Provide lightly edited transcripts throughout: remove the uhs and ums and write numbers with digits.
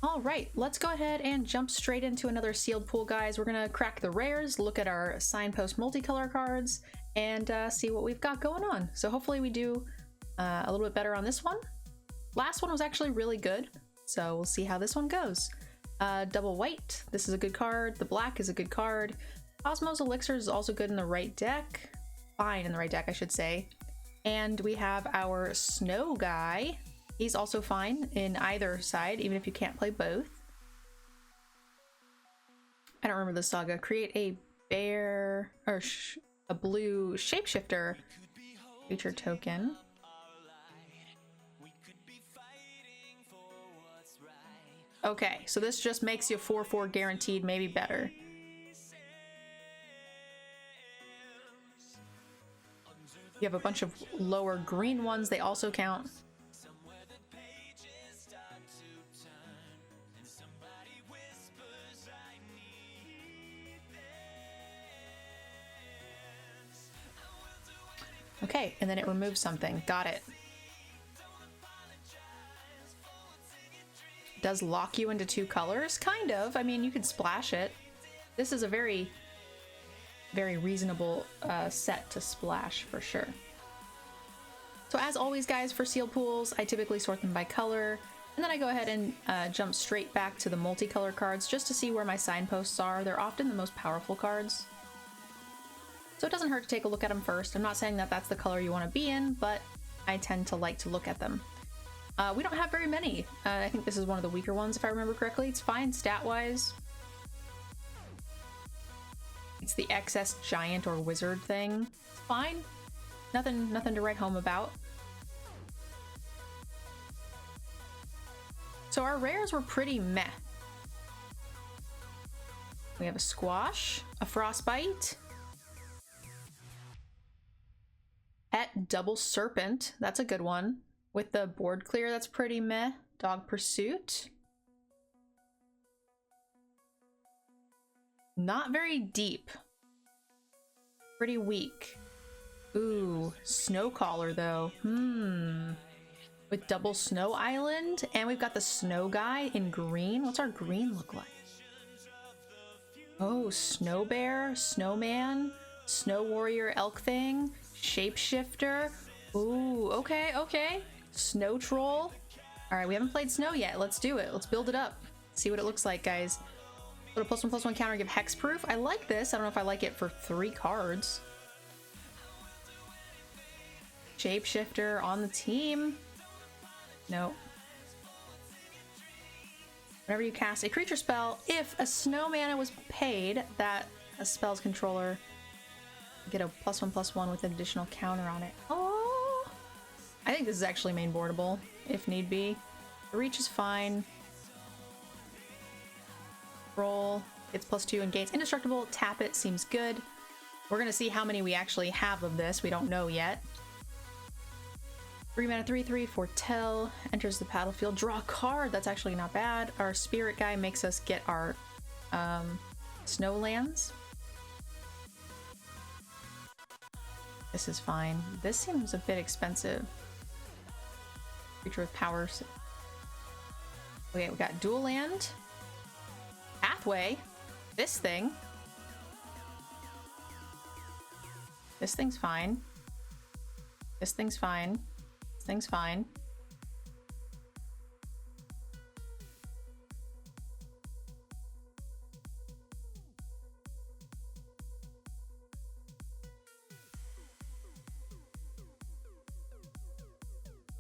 All right, let's go ahead and jump straight into another sealed pool, guys. We're gonna crack the rares, look at our signpost multicolor cards, and see what we've got going on. So hopefully we do a little bit better on this one. Last one was actually really good, so we'll see how this one goes. Double white, this is a good card. The black is a good card. Cosmos Elixir is also good in the right deck. Fine in the right deck, I should say. And we have our snow guy. He's also fine in either side, even if you can't play both. I don't remember the saga. Create a bear or a blue shapeshifter feature token. Okay, so this just makes you a 4/4 guaranteed, maybe better. You have a bunch of lower green ones, they also count. Okay, and then it removes something. Got it. Does lock you into 2 colors? Kind of. I mean, you can splash it. This is a very, very reasonable set to splash for sure. So as always, guys, for sealed pools, I typically sort them by color, and then I go ahead and jump straight back to the multicolor cards just to see where my signposts are. They're often the most powerful cards. So it doesn't hurt to take a look at them first. I'm not saying that that's the color you want to be in, but I tend to like to look at them. We don't have very many. I think this is one of the weaker ones, if I remember correctly. It's fine stat-wise. It's the excess giant or wizard thing. It's fine. Nothing to write home about. So our rares were pretty meh. We have a squash, a frostbite, at double serpent, that's a good one. With the board clear, that's pretty meh. Dog pursuit. Not very deep. Pretty weak. Ooh, snow collar though. With double snow island, and we've got the snow guy in green. What's our green look like? Oh, snow bear, snowman, snow warrior elk thing, shapeshifter. Ooh, okay, okay. Snow troll. All right, we haven't played snow yet. Let's do it. Let's build it up. See what it looks like, guys. Put a +1/+1 counter, give hexproof. I like this. I don't know if I like it for 3 cards. Shapeshifter on the team. No. Whenever you cast a creature spell, if a snow mana was paid, that a spell's controller get a +1/+1 with an additional counter on it. Oh, I think this is actually main boardable if need be. The reach is fine. Roll, it's +2 and gains indestructible. Tap it, seems good. We're gonna see how many we actually have of this. We don't know yet. 3 mana, 3/3, foretell, enters the battlefield, draw a card. That's actually not bad. Our spirit guy makes us get our snow lands. This is fine. This seems a bit expensive. Creature with powers. Okay, we got dual land. Pathway. This thing. This thing's fine. This thing's fine. This thing's fine.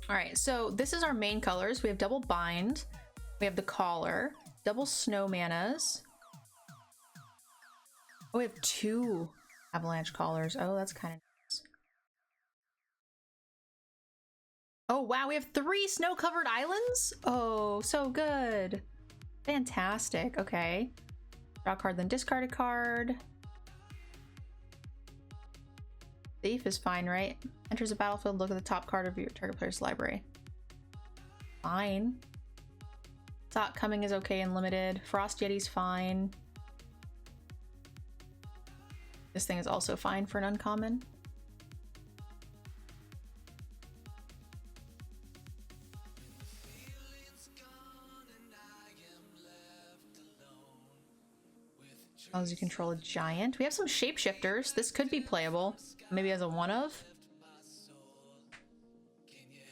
All right, so this is our main colors. We have double bind. We have the collar, double snow manas. Oh, we have 2 avalanche collars. Oh, that's kind of nice. Oh, wow, we have 3 snow-covered islands? Oh, so good. Fantastic, okay. Draw a card, then discard a card. Thief is fine, right? Enters a battlefield, look at the top card of your target player's library. Fine. Thought Coming is okay and limited. Frost Yeti's fine. This thing is also fine for an uncommon. As long as you control a giant. We have some shapeshifters. This could be playable. Maybe as a one of.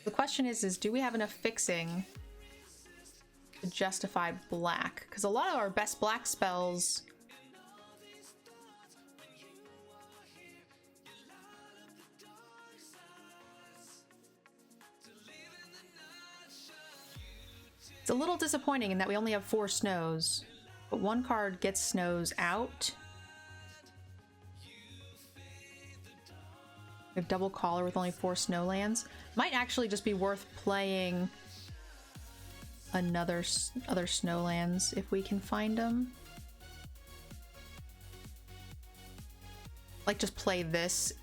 The question is do we have enough fixing to justify black? Because a lot of our best black spells it's a little disappointing in that we only have 4 snows, but one card gets snows out. We have double collar with only 4 snow lands. Might actually just be worth playing other snow lands if we can find them. Like just play this.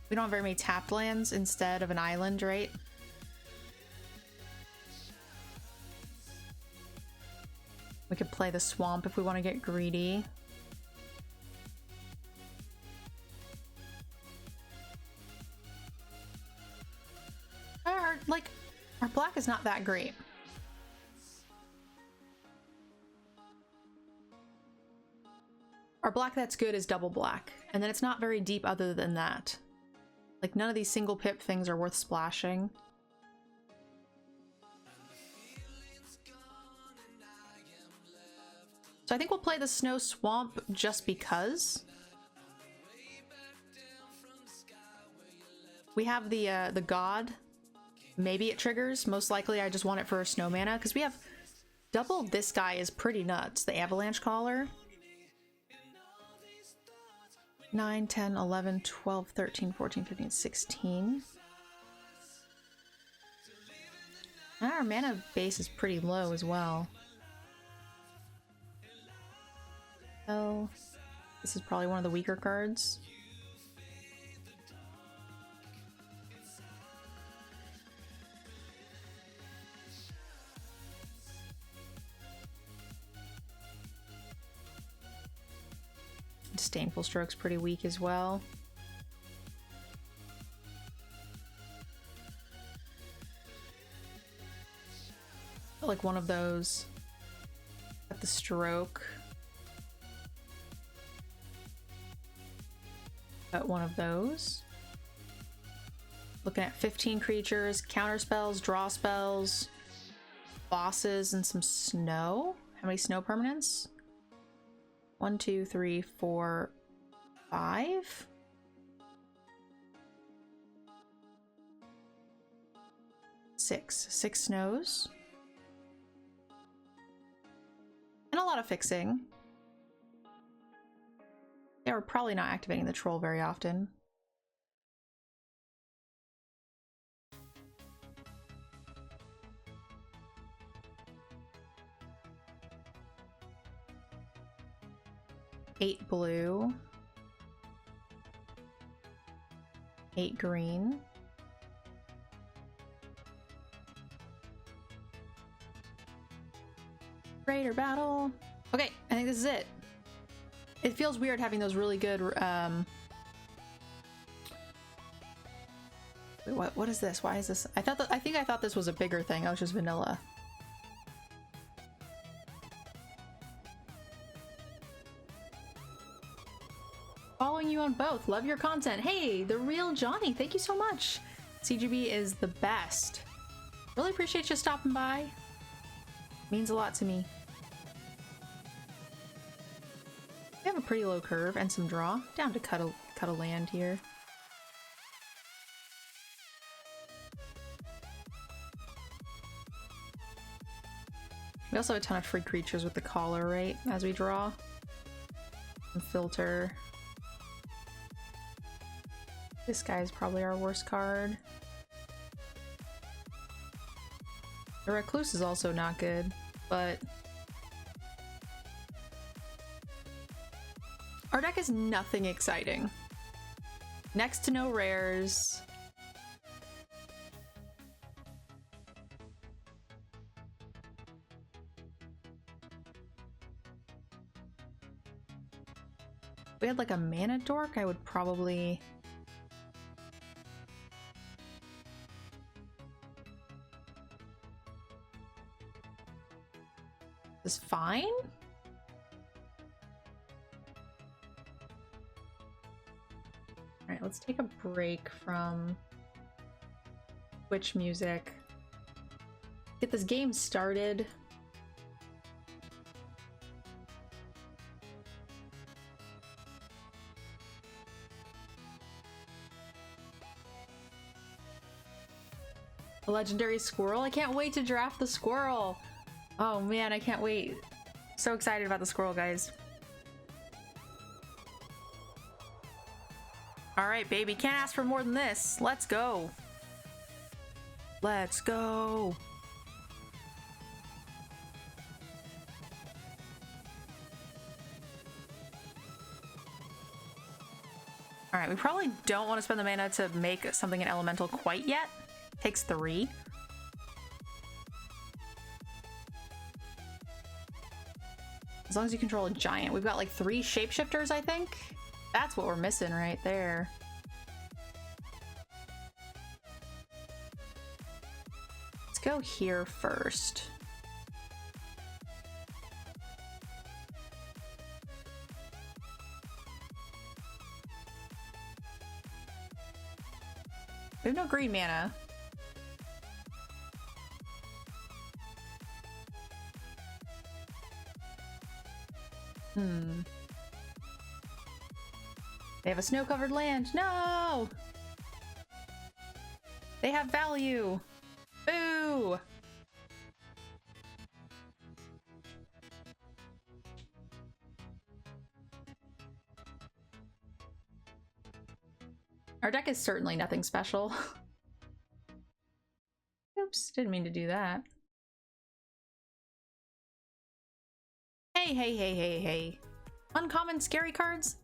We don't have very many tapped lands instead of an island, right? We could play the swamp if we want to get greedy. Our black is not that great. Our black that's good is double black, and then it's not very deep other than that. Like none of these single pip things are worth splashing. So I think we'll play the Snow Swamp just because. We have the God. Maybe it triggers. Most likely I just want it for a snow mana because we have double this guy is pretty nuts. The Avalanche Caller. 9, 10, 11, 12, 13, 14, 15, 16. And our mana base is pretty low as well. Oh, this is probably one of the weaker cards. Disdainful Stroke's pretty weak as well. Like one of those at the stroke. Got one of those. Looking at 15 creatures, counter spells, draw spells, bosses, and some snow. How many snow permanents? 1, 2, 3, 4, 5. Six snows. And a lot of fixing. Yeah, we're probably not activating the troll very often. Eight blue. 8 green. Raider battle. Okay, I think this is it. It feels weird having those really good wait, what is this? Why is this? I think I thought this was a bigger thing. I was just vanilla. Following you on both. Love your content. Hey, the real Johnny. Thank you so much. CGB is the best. Really appreciate you stopping by. Means a lot to me. We have a pretty low curve and some draw. Down to cut a land here. We also have a ton of free creatures with the collar, right? As we draw. And filter. This guy is probably our worst card. The Recluse is also not good, but our deck is nothing exciting. Next to no rares. If we had like a mana dork, I would probably... Is fine? let's take a break from Twitch music. Get this game started. A legendary squirrel? I can't wait to draft the squirrel! Oh man, I can't wait. So excited about the squirrel, guys. Alright, baby, can't ask for more than this. Let's go. Let's go. Alright, we probably don't want to spend the mana to make something an elemental quite yet. Takes 3. As long as you control a giant. We've got like 3 shapeshifters, I think. That's what we're missing right there. Let's go here first. We have no green mana. They have a snow-covered land. No! They have value. Boo! Our deck is certainly nothing special. Oops, didn't mean to do that. Hey. Uncommon scary cards?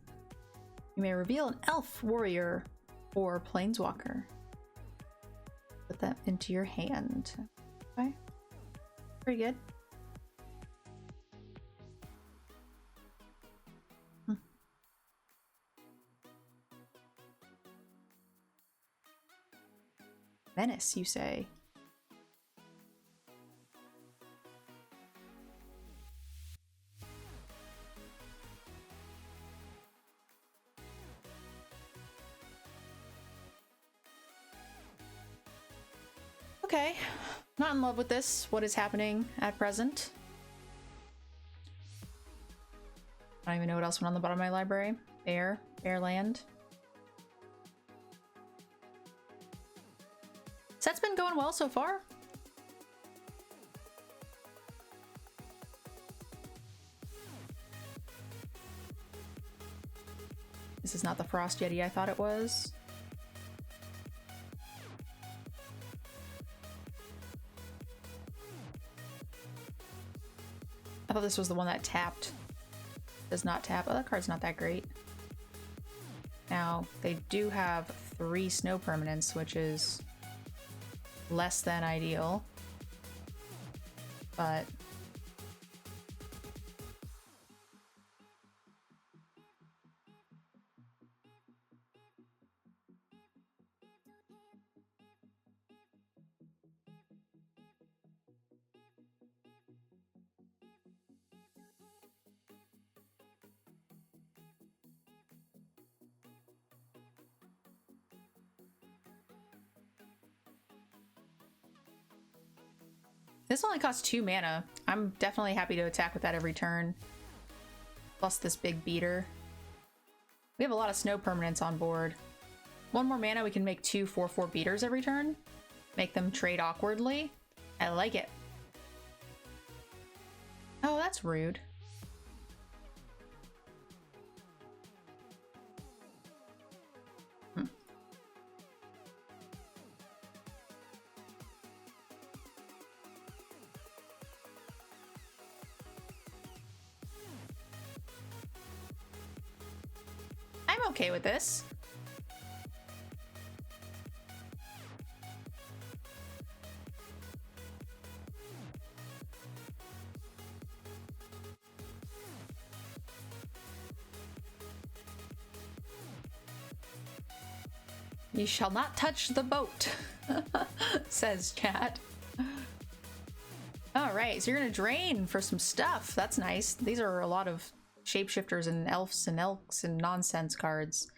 You may reveal an elf, warrior, or planeswalker. Put that into your hand. Okay. Pretty good. Menace, you say? Okay, not in love with this. What is happening at present? I don't even know what else went on the bottom of my library. Bear land. Set's been going well so far. This is not the Frost Yeti I thought it was. I thought this was the one that tapped. Does not tap. Oh, that card's not that great. Now, they do have 3 snow permanents, which is less than ideal. But this only costs 2 mana. I'm definitely happy to attack with that every turn. Plus this big beater. We have a lot of snow permanents on board. 1 more mana, we can make 2 4/4 beaters every turn. Make them trade awkwardly. I like it. Oh, that's rude. I'm okay with this. You shall not touch the boat, says chat. All right, so you're gonna drain for some stuff. That's nice. These are a lot of shapeshifters and elves and elks and nonsense cards.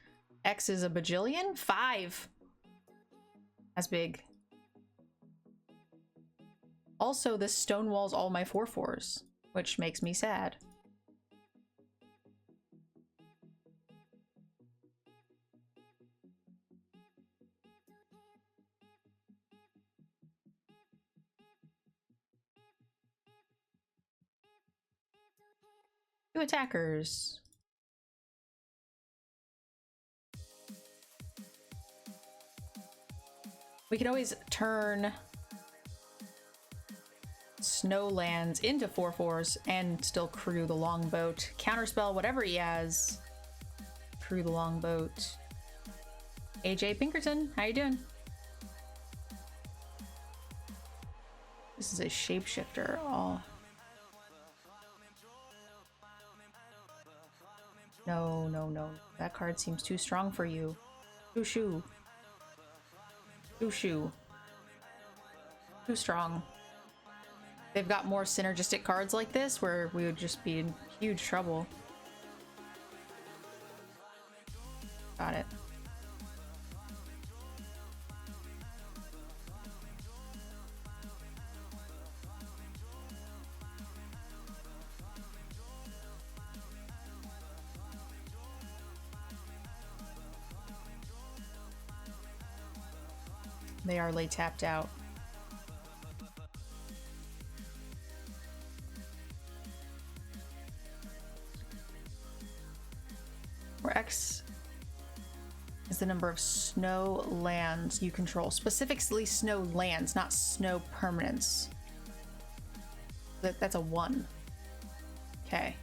X is a bajillion? 5. That's big. Also, this stonewalls all my 4/4s, which makes me sad. Two attackers. We can always turn snowlands into 4/4s and still crew the longboat. Counterspell whatever he has. Crew the longboat. AJ Pinkerton, how you doing? This is a shapeshifter. Oh. No, no, no. That card seems too strong for you. Shoo. Too strong. They've got more synergistic cards like this where we would just be in huge trouble. Got it. They are late tapped out. Where X is the number of snow lands you control. Specifically snow lands, not snow permanents. That's a 1. Okay.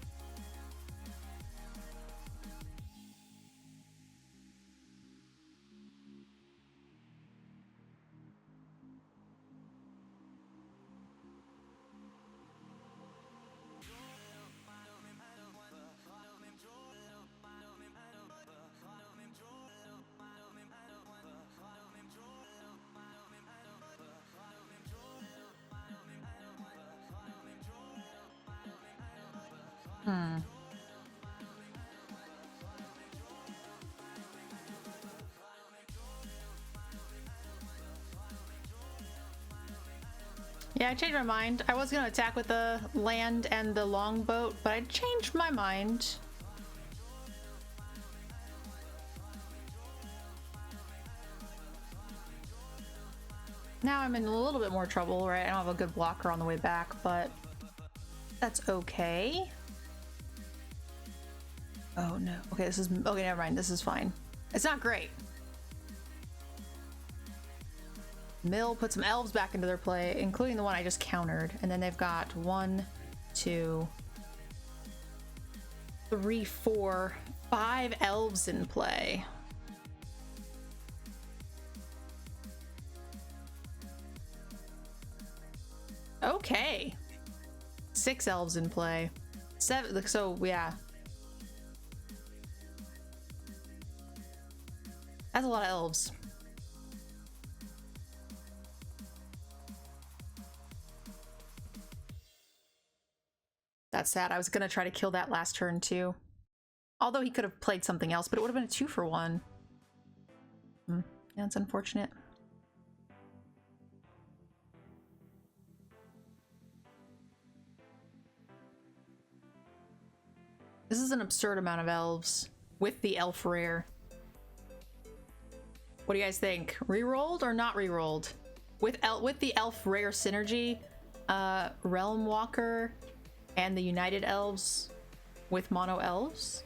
Yeah, I changed my mind. I was gonna attack with the land and the longboat, but I changed my mind. Now I'm in a little bit more trouble, right? I don't have a good blocker on the way back, but that's okay. Oh no. Okay, this is okay, never mind. This is fine. It's not great. Mill put some elves back into their play, including the one I just countered. And then they've got 1, 2, 3, 4, 5 elves in play. Okay. 6 elves in play. 7, so yeah. That's a lot of elves. That's sad. I was gonna try to kill that last turn too. Although he could have played something else, but it would have been a 2-for-1. Yeah, that's unfortunate. This is an absurd amount of elves with the elf rare. What do you guys think? Rerolled or not rerolled? With the elf rare synergy, Realm Walker, and the United Elves with mono elves?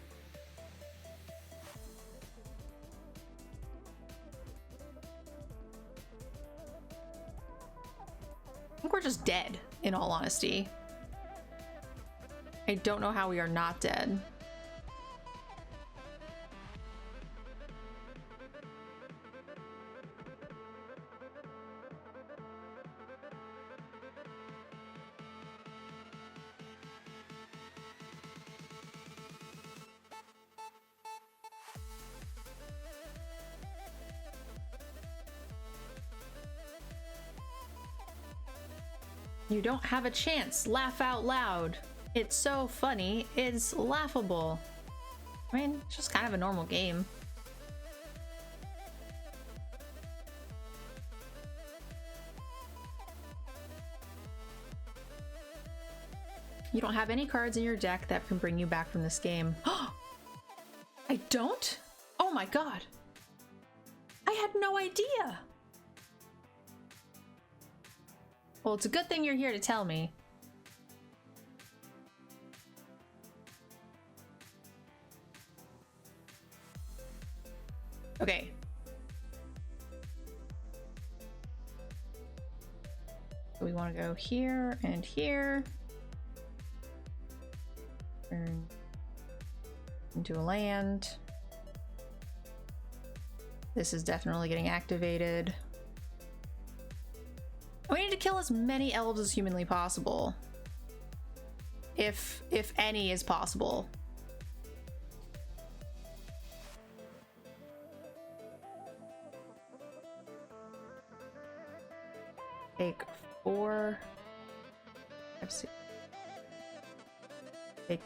I think we're just dead, in all honesty. I don't know how we are not dead. You don't have a chance. Laugh out loud. It's so funny. It's laughable. I mean, it's just kind of a normal game. You don't have any cards in your deck that can bring you back from this game. I don't? Oh my god. I had no idea. Well, it's a good thing you're here to tell me. Okay. We want to go here and here. Turn into a land. This is definitely getting activated. We need to kill as many elves as humanly possible. If any is possible. Take 4, 5, 6. Take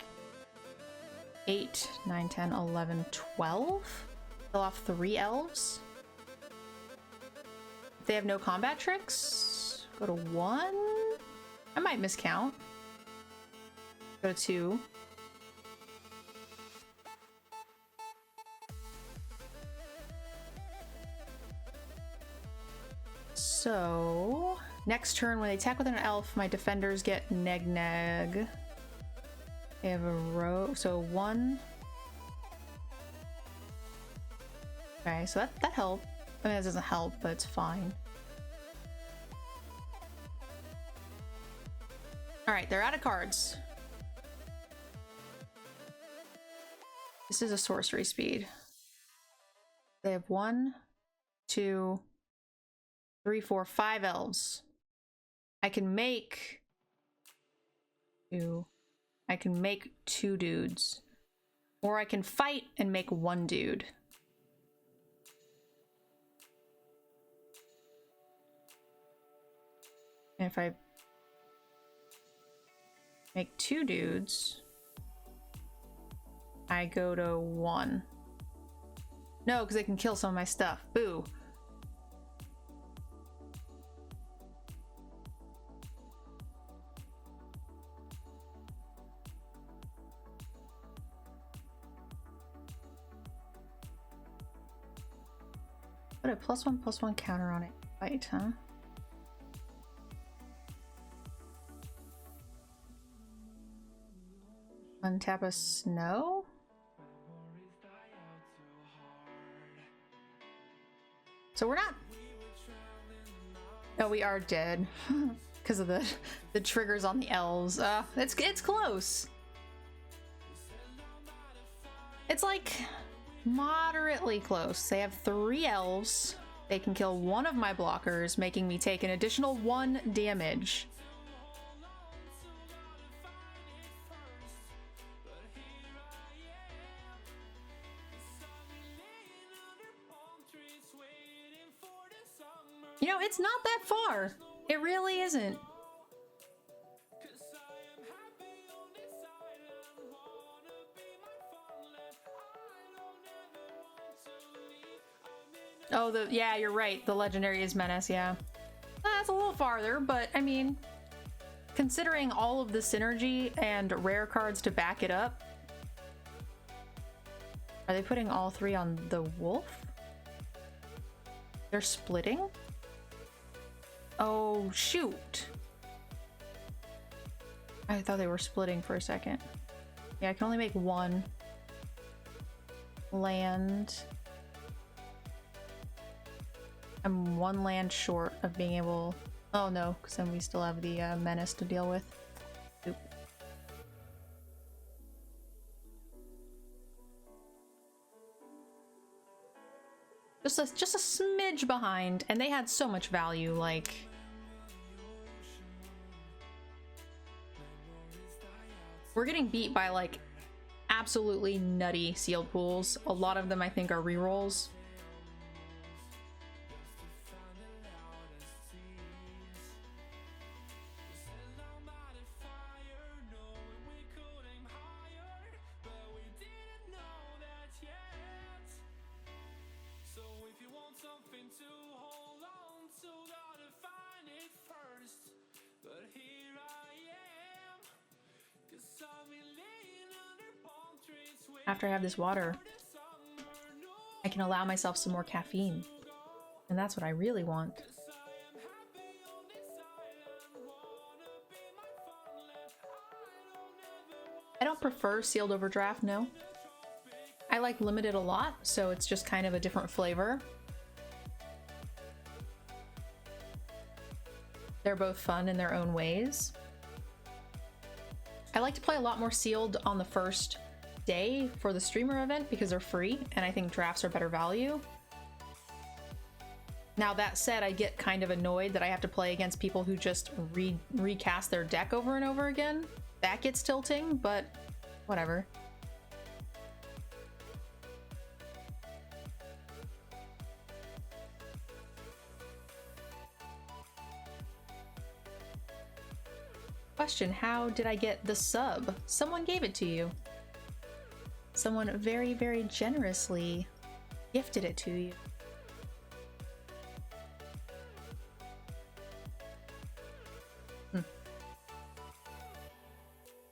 8, 9, 10, 11, 12. Kill off 3 elves. If they have no combat tricks, go to 1. I might miscount. Go to 2. So, next turn when they attack with an elf, my defenders get neg. They have a row, so 1. Okay, so that helped. I mean, that doesn't help, but it's fine. Alright, they're out of cards. This is a sorcery speed. They have 1, 2, 3, 4, 5 elves. I can make 2. I can make 2 dudes. Or I can fight and make 1 dude. And if I make 2 dudes, I go to 1. No, because they can kill some of my stuff. Boo. Put a +1/+1 counter on it. Fight, huh? Untap a snow? So we're not... No, we are dead. Because of the triggers on the elves. It's close. It's like moderately close. They have 3 elves. They can kill 1 of my blockers, making me take an additional 1 damage. You know, it's not that far. It really isn't. Oh, yeah, you're right. The legendary is Menace, yeah. That's a little farther, but I mean, considering all of the synergy and rare cards to back it up. Are they putting all 3 on the wolf? They're splitting? Oh, shoot. I thought they were splitting for a second. Yeah, I can only make 1 land. I'm 1 land short of being able... Oh no, because then we still have the menace to deal with. Oop. Just a smidge behind, and they had so much value, like... We're getting beat by, like, absolutely nutty sealed pools. A lot of them, I think, are rerolls. after I have this water, I can allow myself some more caffeine. And that's what I really want. I don't prefer sealed overdraft, no. I like limited a lot, so it's just kind of a different flavor. They're both fun in their own ways. I like to play a lot more sealed on the first day for the streamer event because they're free, and I think drafts are better value. Now that said, I get kind of annoyed that I have to play against people who just recast their deck over and over again. That gets tilting, but whatever. Question, how did I get the sub? Someone gave it to you. Someone very, very generously gifted it to you.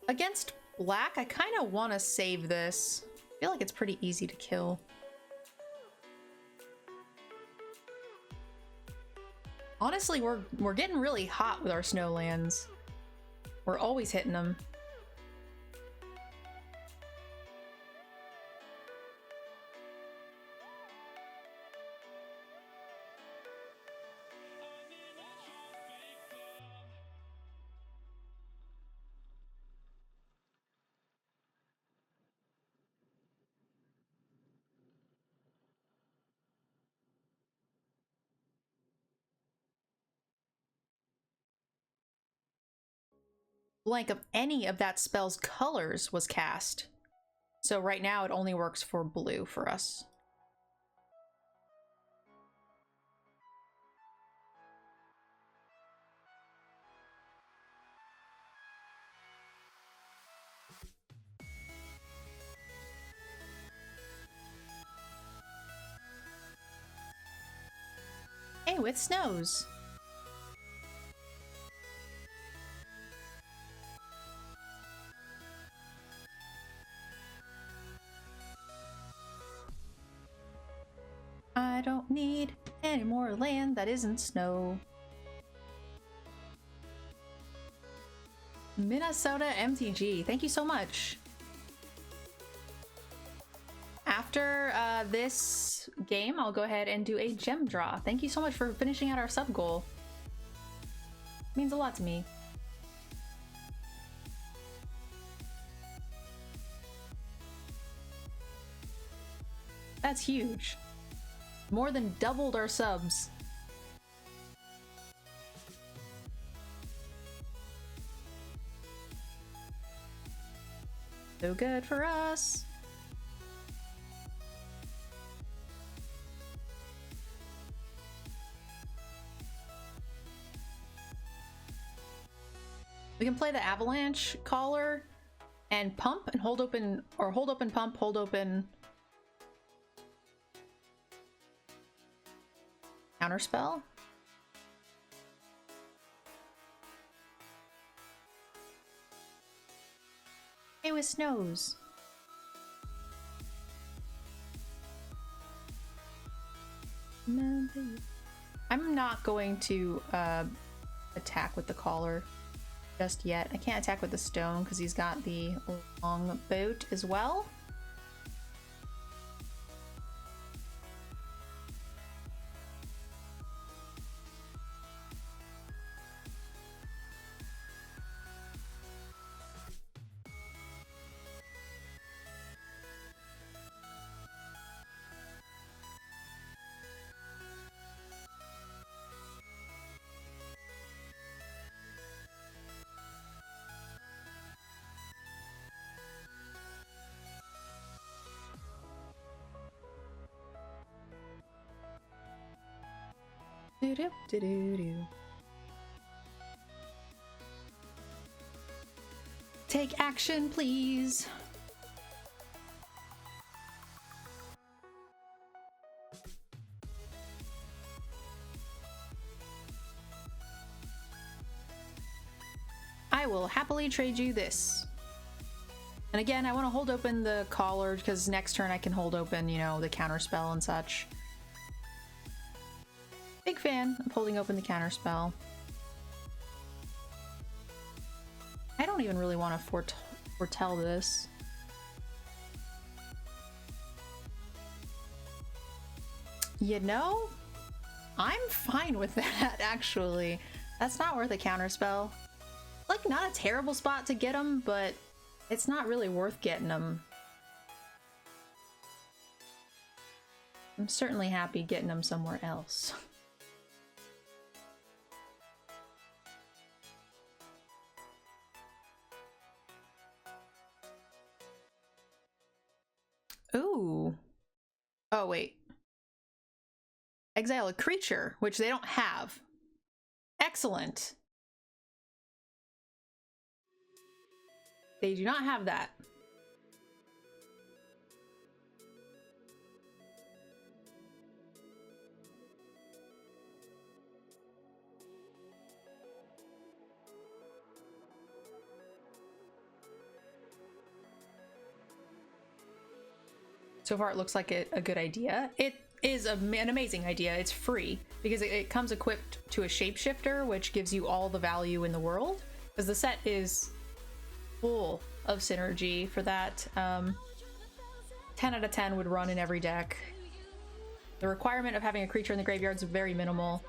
Against black, I kind of want to save this. I feel like it's pretty easy to kill. Honestly, we're getting really hot with our snowlands. We're always hitting them. Blank of any of that spell's colors was cast. So right now it only works for blue for us. Hey, with snows. I don't need any more land that isn't snow. Minnesota MTG, thank you so much. After this game, I'll go ahead and do a gem draw. Thank you so much for finishing out our sub goal. It means a lot to me. That's huge. More than doubled our subs. So good for us. We can play the avalanche caller and pump and hold open, or hold open pump, hold open counterspell. Hey, with snows. I'm not going to attack with the collar just yet. I can't attack with the stone because he's got the long boat as well. Take action, please. I will happily trade you this. And again, I want to hold open the collar because next turn I can hold open, you know, the counterspell and such. Big fan of holding open the counterspell. I don't even really want to foretell this. You know, I'm fine with that, actually. That's not worth a counterspell. Like, not a terrible spot to get them, but it's not really worth getting them. I'm certainly happy getting them somewhere else. Ooh. Oh, wait. Exile a creature, which they don't have. Excellent. They do not have that. So far it looks like a good idea. It is an amazing idea. It's free because it comes equipped to a shapeshifter, which gives you all the value in the world, because the set is full of synergy for that. 10 out of 10 would run in every deck. The requirement of having a creature in the graveyard is very minimal.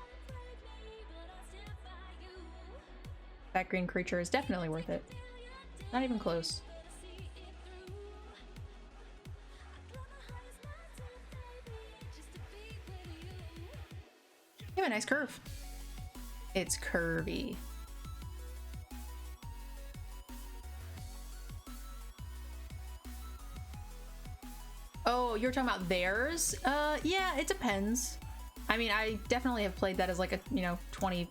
That green creature is definitely worth it. Not even close. You have a nice curve. It's curvy. Oh, you're talking about theirs? Yeah, it depends. I mean, I definitely have played that as like a, you know, 23rd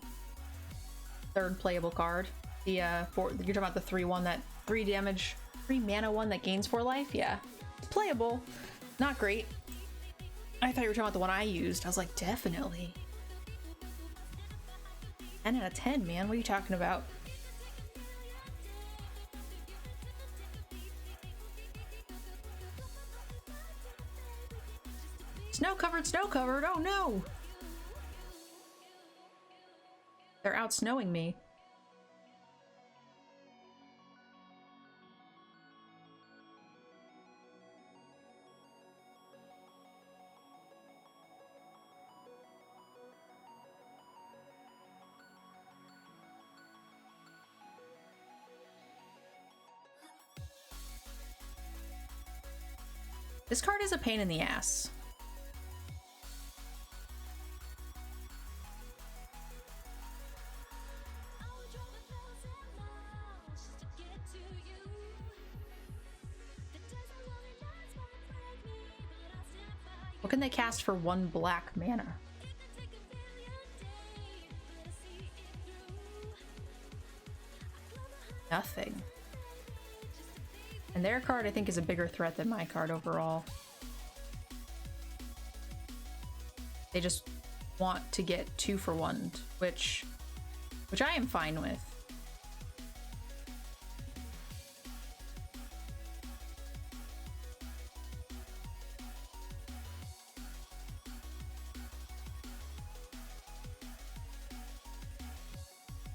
playable card. The you're talking about the 3/1 that 3 damage, 3 mana one that gains 4 life? Yeah. Playable. Not great. I thought you were talking about the one I used. I was like, definitely. 10 out of 10, man. What are you talking about? Snow covered, snow covered. Oh no! They're out snowing me. This card is a pain in the ass. What can they cast for 1 black mana? Nothing. And their card, I think, is a bigger threat than my card overall. They just want to get 2 for 1, which I am fine with.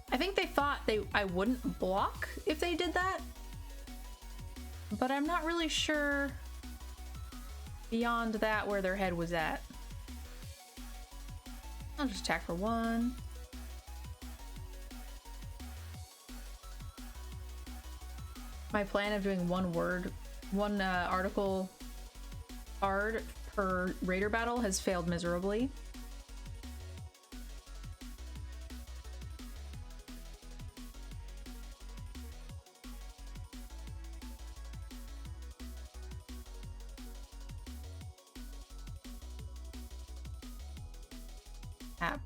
I think they thought I wouldn't block if they did that, but I'm not really sure beyond that where their head was at. I'll just attack for 1. My plan of doing one article card per raider battle has failed miserably. Tap.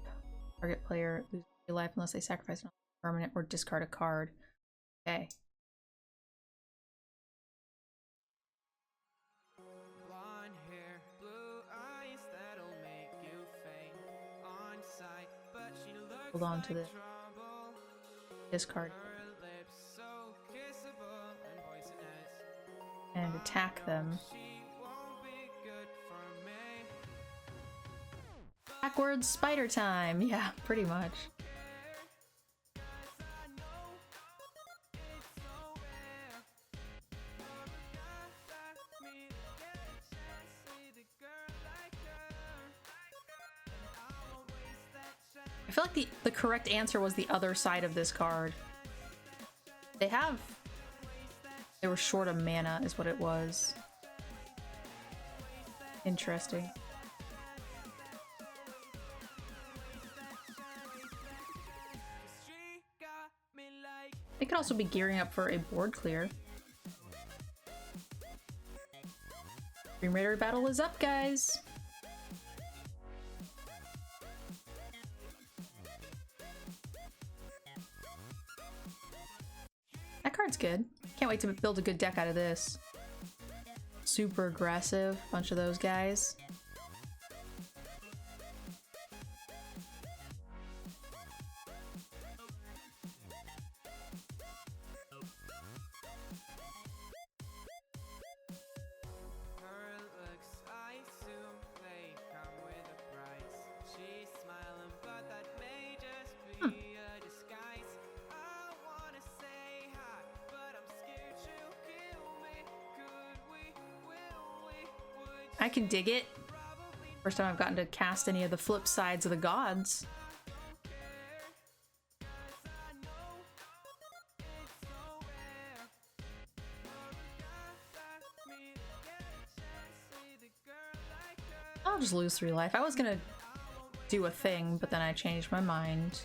Target player loses a life unless they sacrifice a permanent or discard a card. Okay. Blonde hair, blue eyes that'll make you faint on sight, but she looks Hold on to like the trouble. discard. Her lips so kissable and poisonous. and attack them. Backwards spider time. Yeah, pretty much. I feel like the correct answer was the other side of this card. They were short of mana is what it was. Interesting. They could also be gearing up for a board clear. Dream Raider battle is up, guys! That card's good. Can't wait to build a good deck out of this. Super aggressive, bunch of those guys. I can dig it. First time I've gotten to cast any of the flip sides of the gods. I'll just lose 3 life. I was gonna do a thing, but then I changed my mind.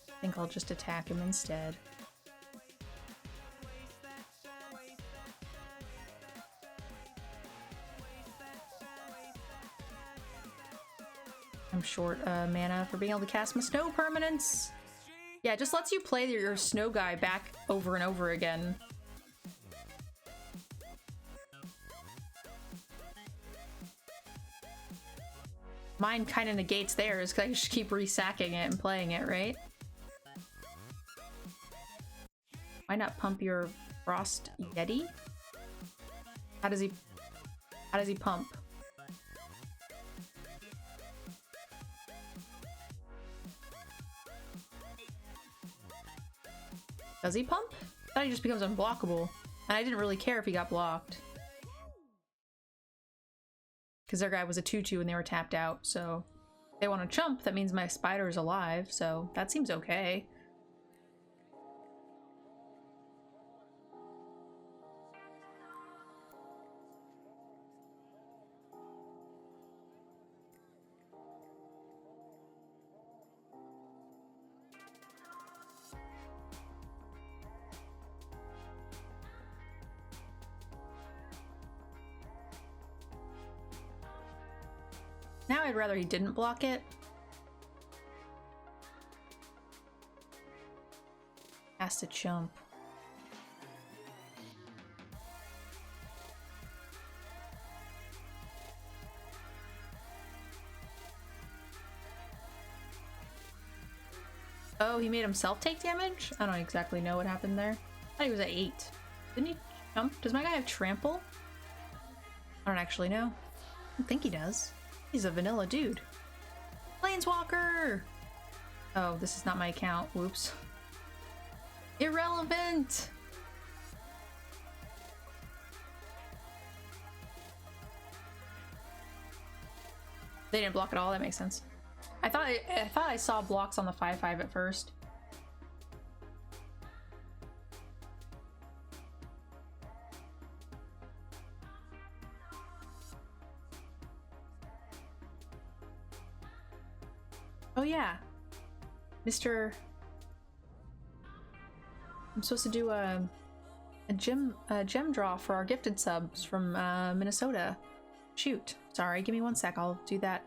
I think I'll just attack him instead. I'm short mana for being able to cast my snow permanents. Yeah, it just lets you play your snow guy back over and over again. Mine kind of negates theirs because I just keep resacking it and playing it, right? Why not pump your Frost Yeti? How does he pump? Does he pump? I thought he just becomes unblockable. And I didn't really care if he got blocked. Because their guy was a 2/2 and they were tapped out, so... If they want to chump, that means my spider is alive, so that seems okay. Now I'd rather he didn't block it. Has to chump. Oh, he made himself take damage? I don't exactly know what happened there. I thought he was at 8. Didn't he jump? Does my guy have trample? I don't actually know. I don't think he does. He's a vanilla dude. Planeswalker! Oh, this is not my account. Whoops. Irrelevant! They didn't block at all. That makes sense. I thought I saw blocks on the 5/5 at first. Oh yeah, Mr. I'm supposed to do a gem draw for our gifted subs from Minnesota. Shoot, sorry, give me 1 sec. I'll do that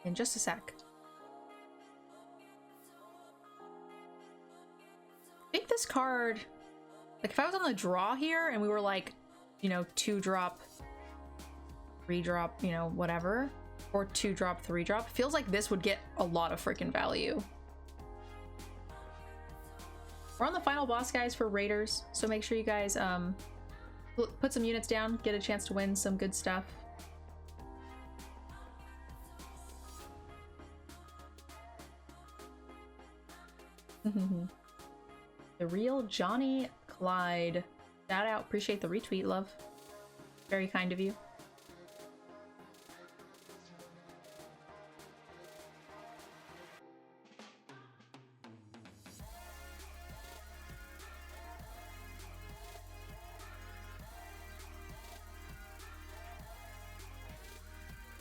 in just a sec. I think this card, like if I was on the draw here and we were like, you know, 2-drop, 3-drop, you know, whatever. Or 2-drop, 3-drop. Feels like this would get a lot of freaking value. We're on the final boss, guys, for Raiders, so make sure you guys Put some units down, get a chance to win some good stuff. The real Johnny Clyde. Shout out, appreciate the retweet, love. Very kind of you.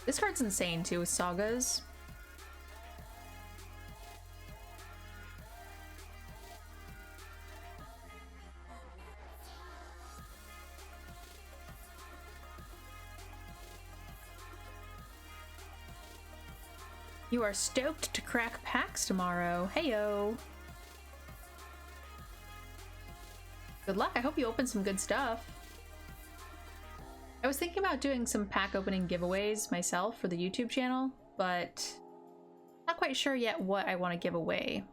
This card's insane too with sagas. You are stoked to crack packs tomorrow. Heyo. Good luck. I hope you open some good stuff. I was thinking about doing some pack opening giveaways myself for the YouTube channel, but not quite sure yet what I want to give away.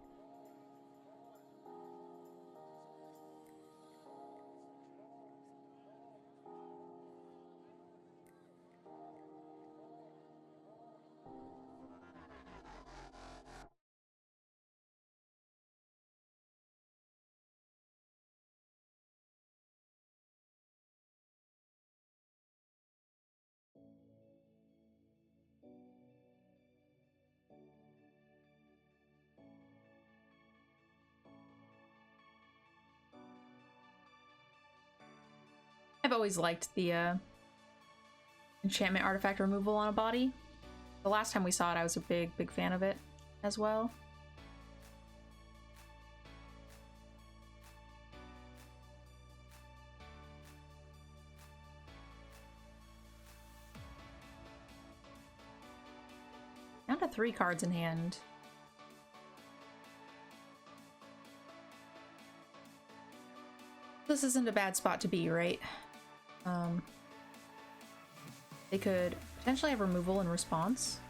I've always liked the enchantment artifact removal on a body. The last time we saw it, I was a big fan of it as well. Down to 3 cards in hand. This isn't a bad spot to be, right? They could potentially have removal in response.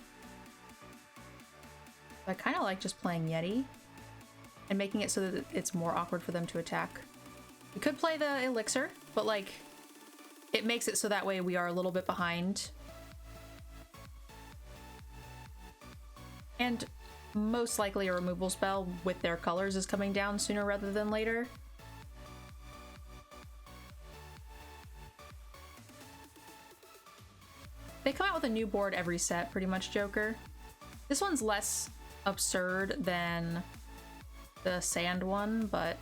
I kind of like just playing Yeti and making it so that it's more awkward for them to attack. We could play the Elixir, but like it makes it so that way we are a little bit behind. And most likely a removal spell with their colors is coming down sooner rather than later. They come out with a new board every set, pretty much, Joker. This one's less absurd than the sand one, but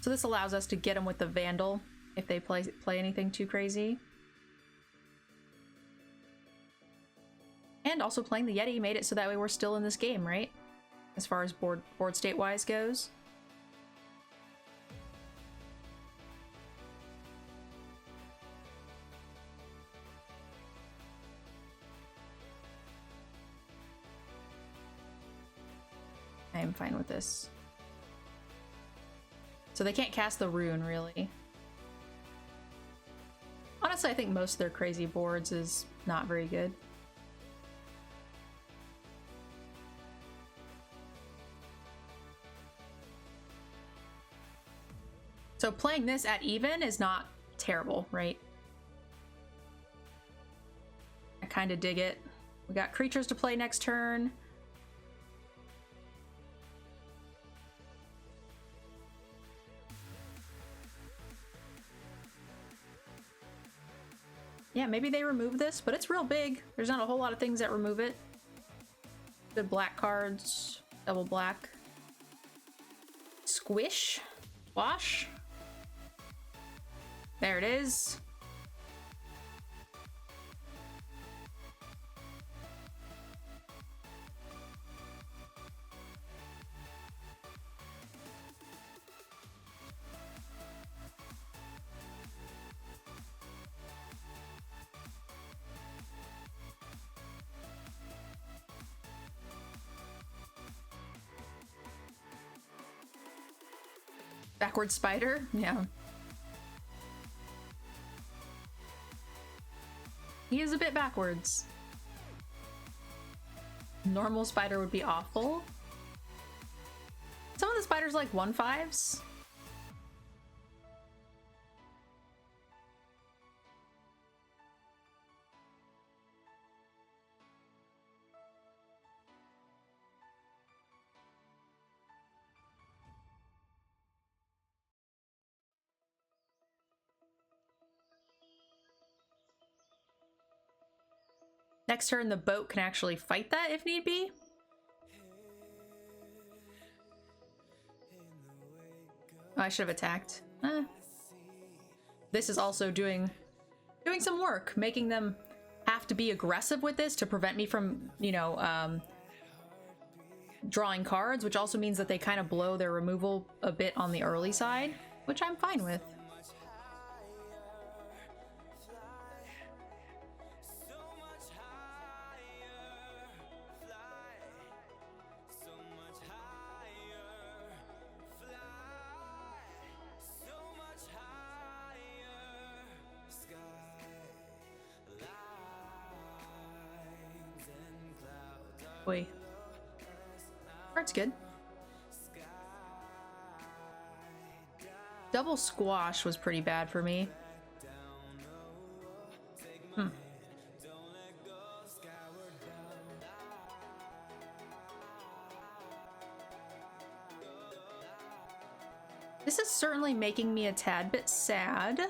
so this allows us to get them with the Vandal if they play anything too crazy. And also playing the Yeti made it so that way we're still in this game, right? As far as board state wise goes. I am fine with this. So they can't cast the rune, really. Honestly, I think most of their crazy boards is not very good. So playing this at even is not terrible, right? I kind of dig it. We got creatures to play next turn. Yeah, maybe they remove this, but it's real big. There's not a whole lot of things that remove it. Good black cards. Double black. Squish. Wash. There it is. Backward spider? Yeah. He is a bit backwards. Normal spider would be awful. Some of the spiders like 1/5s. Next turn, the boat can actually fight that if need be. Oh, I should have attacked. This is also doing some work, making them have to be aggressive with this to prevent me from, you know, drawing cards, which also means that they kind of blow their removal a bit on the early side, which I'm fine with. Boy. Art's good. Double squash was pretty bad for me. This is certainly making me a tad bit sad.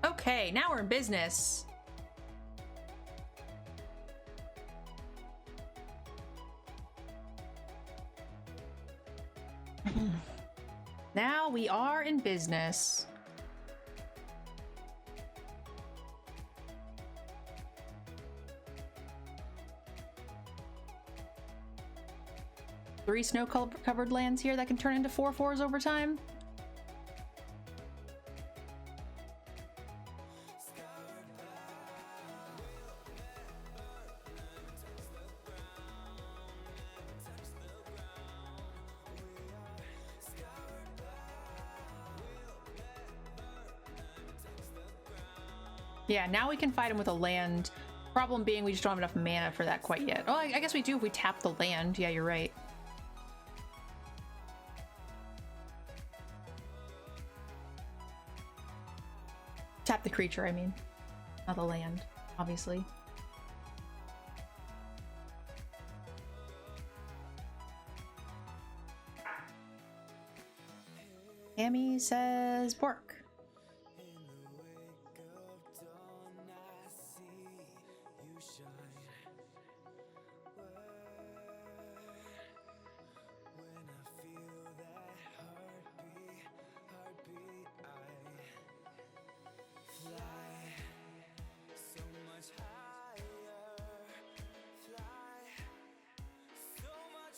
Okay, now we're in business. Now we are in business. Three snow-covered lands here that can turn into 4/4s over time. Yeah, now we can fight him with a land. Problem being, we just don't have enough mana for that quite yet. Oh, I guess we do if we tap the land. Yeah, you're right. Tap the creature, I mean. Not the land, obviously. Amy says Bork.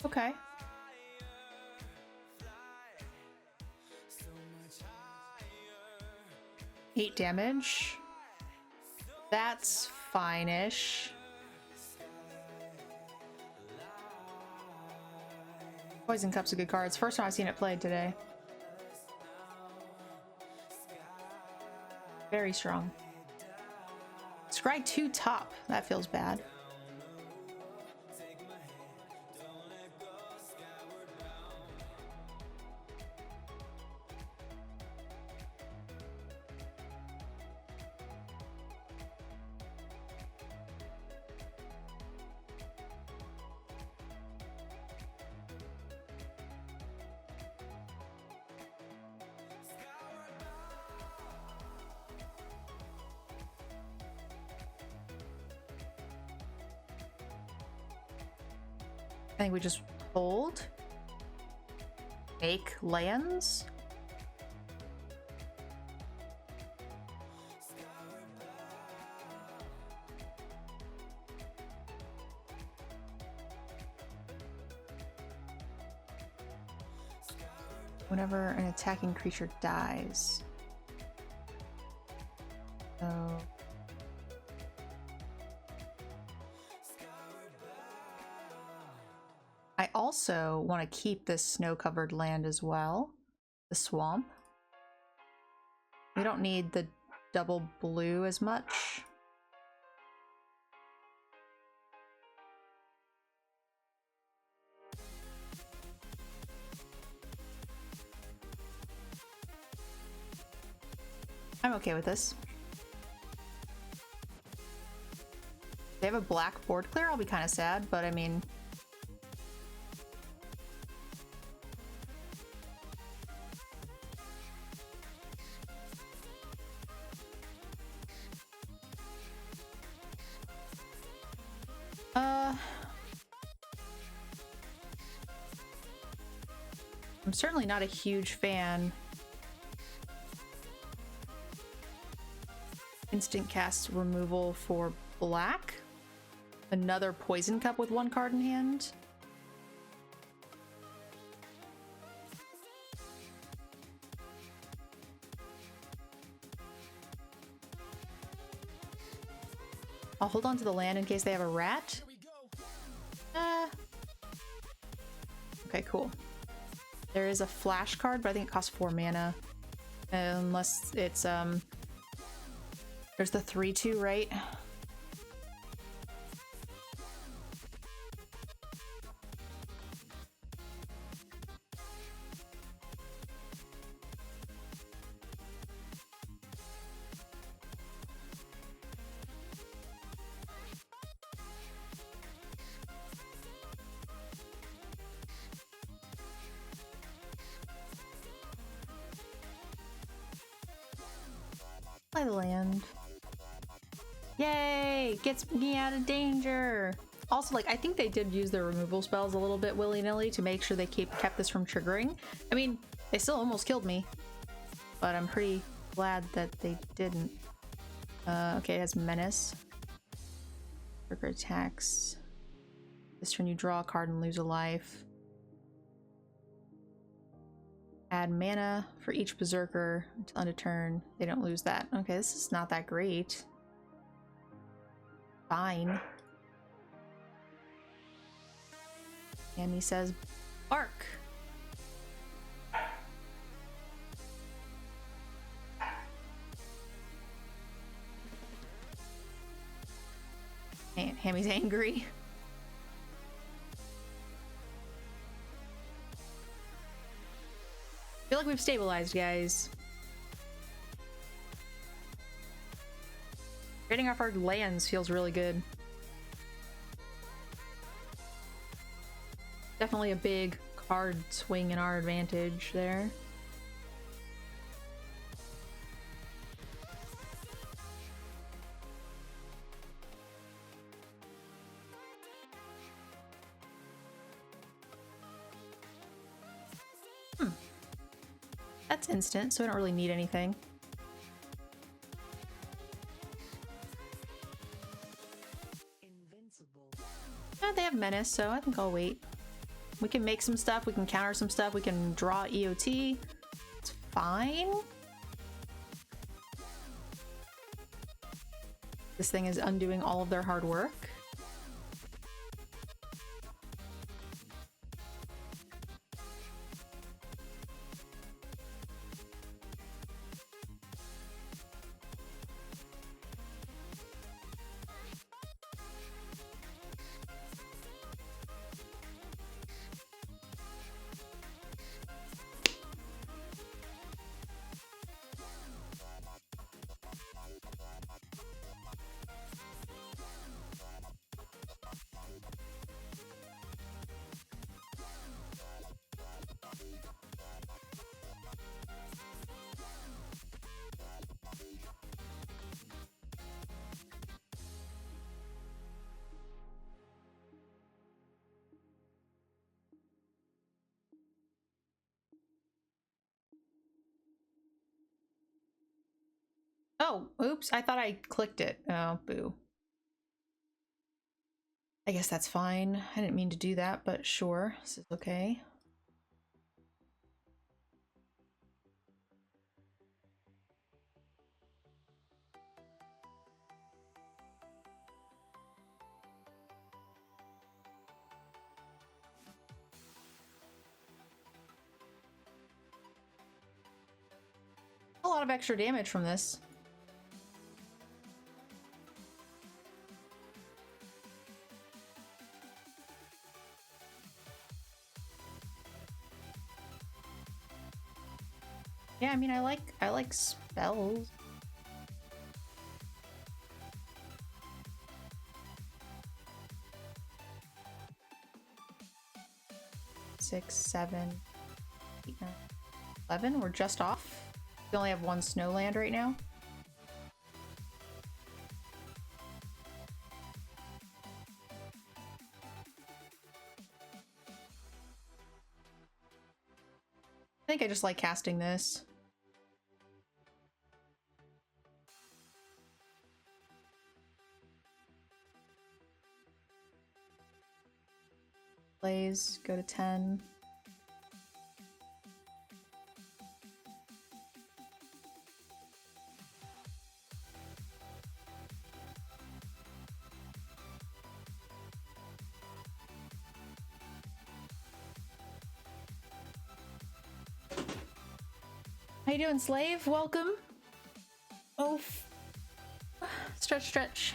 Okay. Eight damage. That's fine-ish. Poison Cup's a good card. It's the first time I've seen it played today. Very strong. Scry 2 top. That feels bad. I think we just hold. Make lands. Whenever an attacking creature dies. So I also also want to keep this snow-covered land as well. The swamp. We don't need the double blue as much. I'm okay with this. If they have a black board clear, I'll be kind of sad, but I mean... I'm certainly not a huge fan. Instant cast removal for black. Another poison cup with 1 card in hand. I'll hold on to the land in case they have a rat. Okay, cool. There is a flash card, but I think it costs 4 mana. Unless it's, there's the 3/2, right? Play the land. Yay! Gets me out of danger! Also, like, I think they did use their removal spells a little bit willy-nilly to make sure they kept this from triggering. I mean, they still almost killed me, but I'm pretty glad that they didn't. Okay, it has Menace. Trigger attacks. This turn you draw a card and lose a life. Add mana for each berserker until end of turn. They don't lose that. Okay, this is not that great. Fine. Amy says, bark. Man, Hammy's angry. I feel like we've stabilized, guys. Trading off our lands feels really good. Definitely a big card swing in our advantage there. That's instant, so I don't really need anything. Yeah, they have Menace, so I think I'll wait. We can make some stuff, we can counter some stuff, we can draw EOT. It's fine. This thing is undoing all of their hard work. Oh, oops, I thought I clicked it. Oh, boo. I guess that's fine. I didn't mean to do that, but sure, this is okay. lot of extra damage from this. Yeah, I mean, I like spells. Six, 7, 8, 9, 11. We're just off. We only have one snowland right now. I think I just like casting this. Blaze, go to 10. How you doing, Slave? Welcome. Oh, stretch, stretch.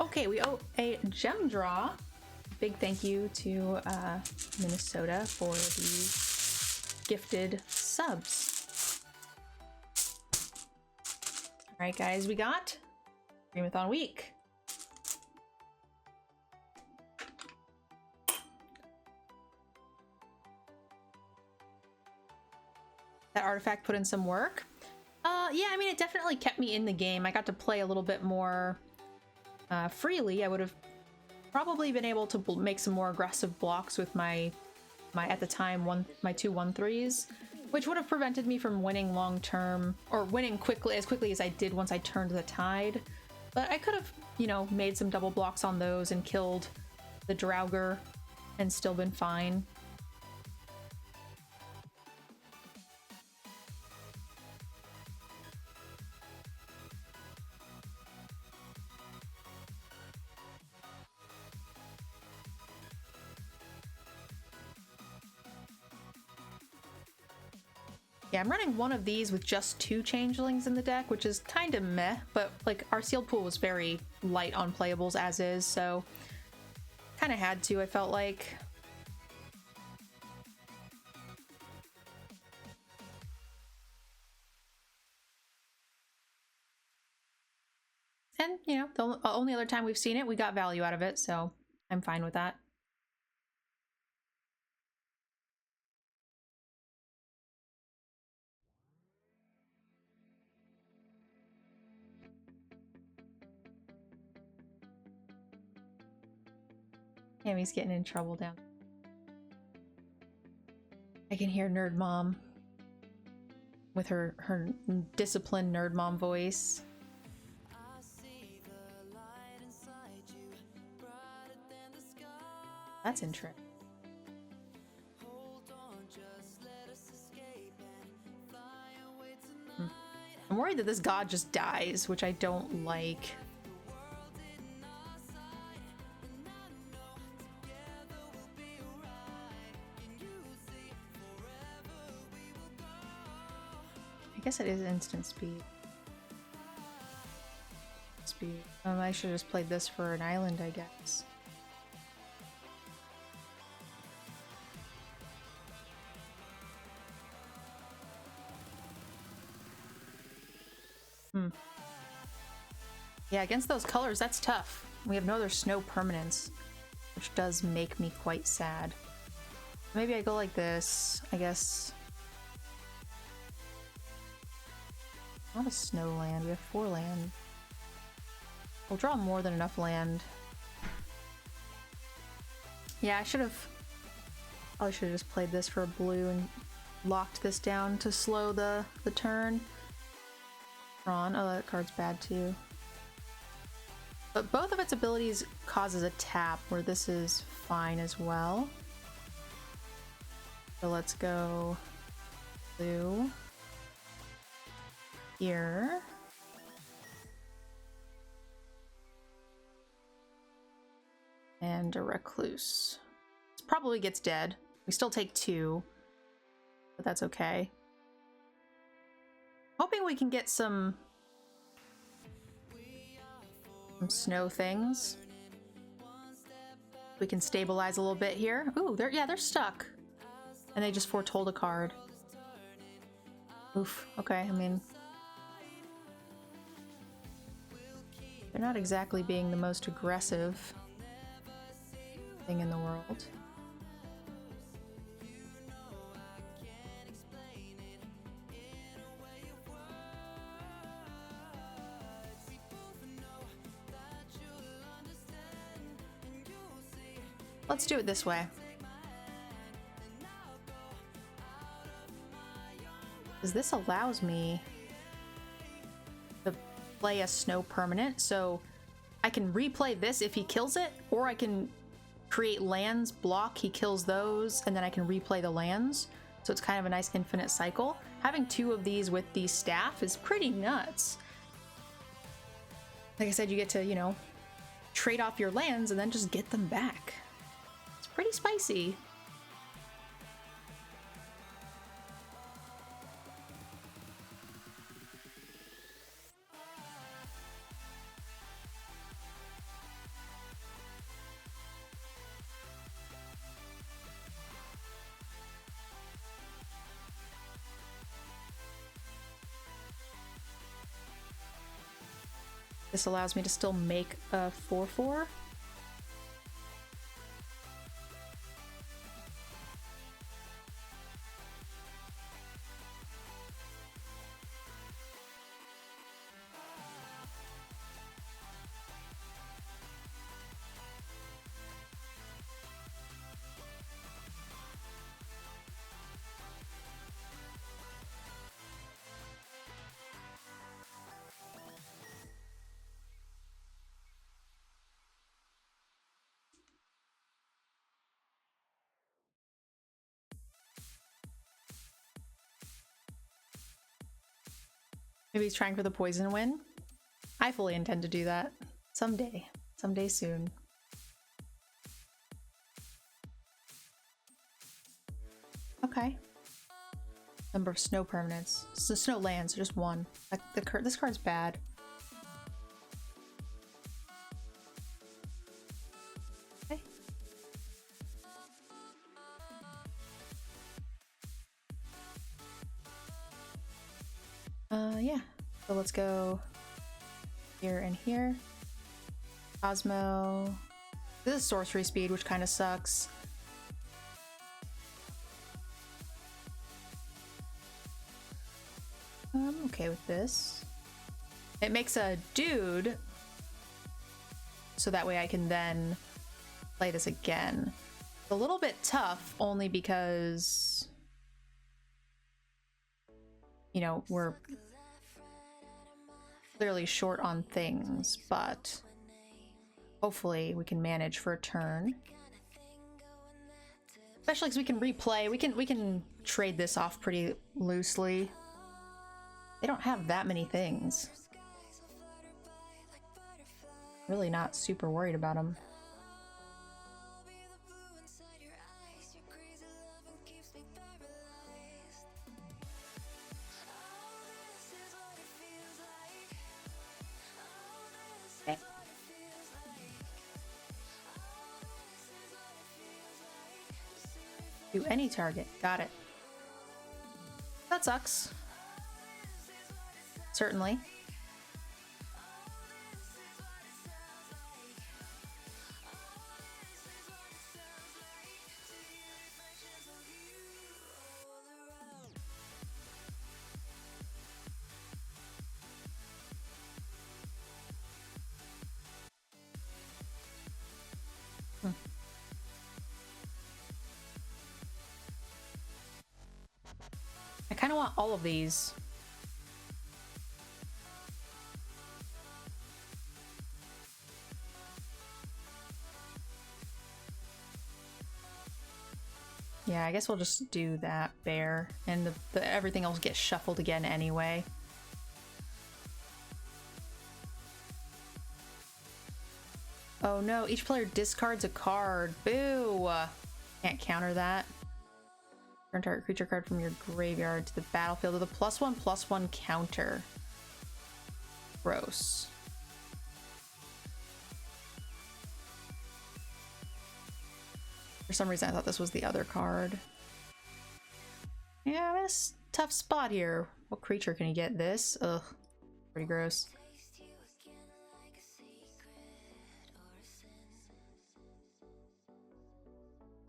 Okay, we owe a gem draw. Big thank you to Minnesota for the gifted subs. All right, guys, we got Dreamathon Week. That artifact put in some work. Yeah, I mean, it definitely kept me in the game. I got to play a little bit more freely. I would have probably been able to make some more aggressive blocks with my at the time my 2 1/3s, which would have prevented me from winning long term or winning as quickly as I did once I turned the tide. But I could have, you know, made some double blocks on those and killed the Draugr and still been fine. Yeah, I'm running one of these with just 2 changelings in the deck, which is kind of meh, but like our sealed pool was very light on playables as is, so kind of had to, I felt like. And, you know, the only other time we've seen it, we got value out of it, so I'm fine with that. Tammy's getting in trouble down. I can hear Nerd Mom with her disciplined Nerd Mom voice. That's interesting. I'm worried that this god just dies, which I don't like. I guess it is instant speed. I should have just played this for an island, I guess. Yeah, against those colors, that's tough. We have no other snow permanents, which does make me quite sad. Maybe I go like this, I guess. Not a snow land, we have 4 land. We'll draw more than enough land. Yeah, probably should have just played this for a blue and locked this down to slow the turn. Ron, oh, that card's bad too. But both of its abilities causes a tap, where this is fine as well. So let's go blue here. And a recluse. This probably gets dead. We still take 2. but that's okay. Hoping we can get some snow things. We can stabilize a little bit here. Ooh, they're stuck. And they just foretold a card. Oof, okay, I mean, they're not exactly being the most aggressive thing in the world. Let's do it this way. Because this allows me to play a snow permanent, so I can replay this if he kills it, or I can create lands, block, he kills those, and then I can replay the lands. So it's kind of a nice infinite cycle. Having two of these with the staff is pretty nuts. Like I said, you get to, you know, trade off your lands and then just get them back. It's pretty spicy. This allows me to still make a 4/4. Maybe he's trying for the poison win. I fully intend to do that someday soon. Okay. Number of snow permanents. So snow lands, just one. Like this card's bad. Okay. Yeah. So let's go here and here. Cosmo. This is sorcery speed, which kind of sucks. I'm okay with this. It makes a dude, so that way I can then play this again. It's a little bit tough, only because, you know, we're clearly short on things, but hopefully we can manage for a turn. Especially because we can replay, we can trade this off pretty loosely. They don't have that many things. Really not super worried about them. Okay. Do any target. Got it. That sucks. Certainly. I kind of want all of these. Yeah, I guess we'll just do that bear, and the everything else gets shuffled again anyway. Oh no, each player discards a card. Boo! Can't counter that. Turn target creature card from your graveyard to the battlefield with a +1/+1 counter. Gross. For some reason I thought this was the other card. Yeah, I'm in a tough spot here. What creature can you get? This? Ugh. Pretty gross.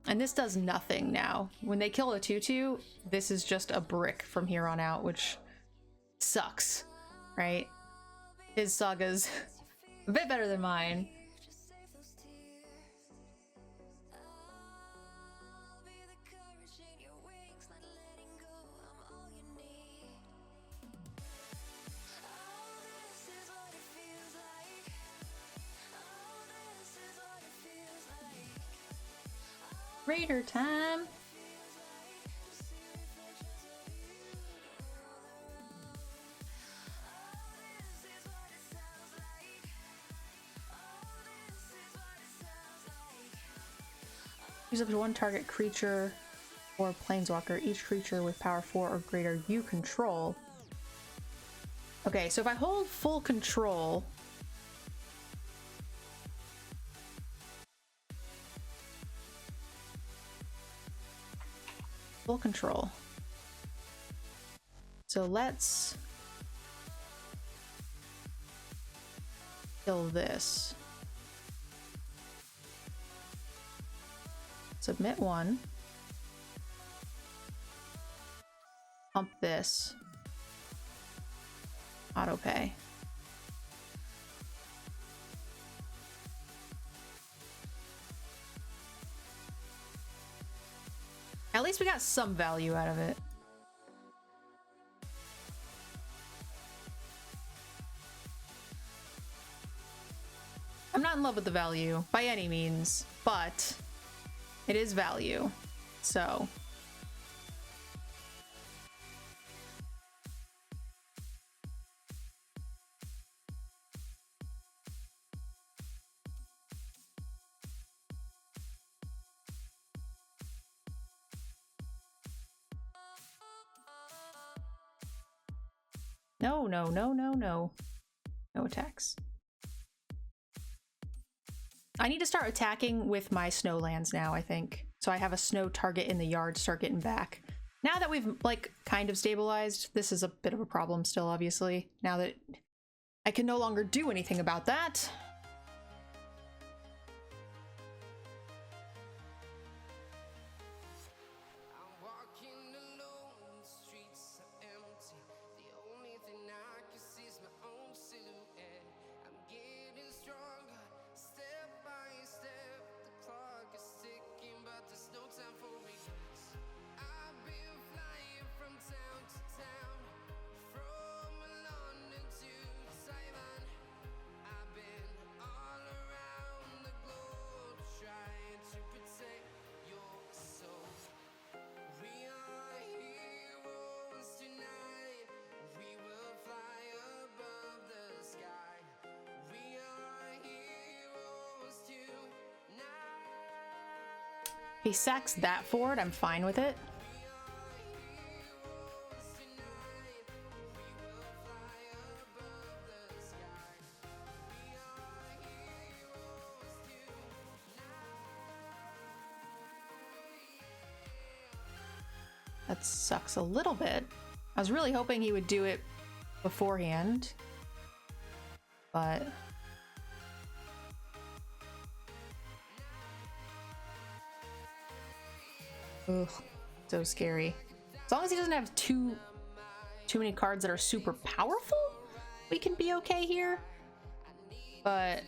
And this does nothing now. When they kill a 2/2, this is just a brick from here on out, which sucks, right? His saga's a bit better than mine. Raider time! Use up to one target creature or planeswalker. Each creature with power 4 or greater you control. Okay, so if I hold full control... Full control. So let's kill this. Submit one. Pump this. Autopay. At least we got some value out of it. I'm not in love with the value by any means, but it is value, so. No, no, no, no, no. No attacks. I need to start attacking with my snow lands now, I think. So I have a snow target in the yard, start getting back. Now that we've, like, kind of stabilized, this is a bit of a problem still, obviously. Now that I can no longer do anything about that. He sacks that forward, I'm fine with it. That sucks a little bit. I was really hoping he would do it beforehand, but... Ugh, so scary. As long as he doesn't have too many cards that are super powerful, we can be okay here. But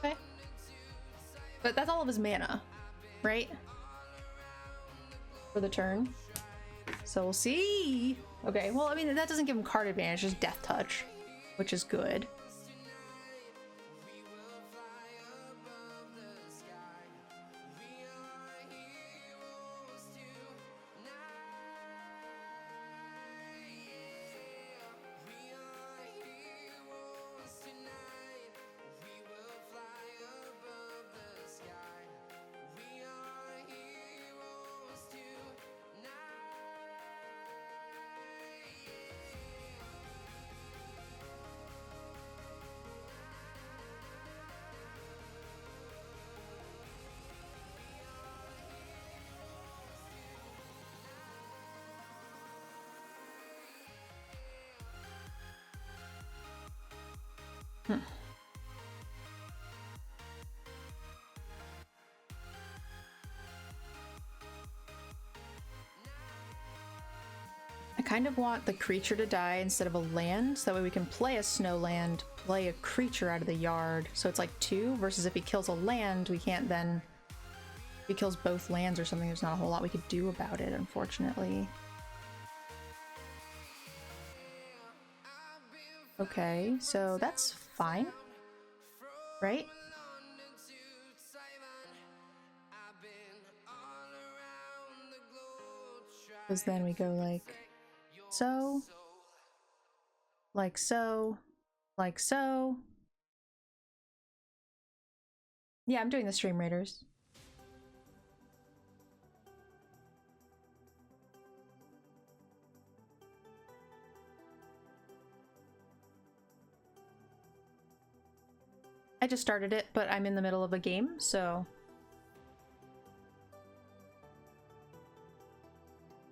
okay. But that's all of his mana, right? For the turn. So we'll see. Okay, well, I mean, that doesn't give him card advantage, just Death Touch, which is good. I kind of want the creature to die instead of a land, so that way we can play a snow land, play a creature out of the yard. So it's like 2 versus if he kills a land, we can't then... If he kills both lands or something, there's not a whole lot we could do about it, unfortunately. Okay, so that's fine, right? Because then we go like so, like so, like so. Yeah, I'm doing the Stream Raiders. I just started it, but I'm in the middle of a game, so...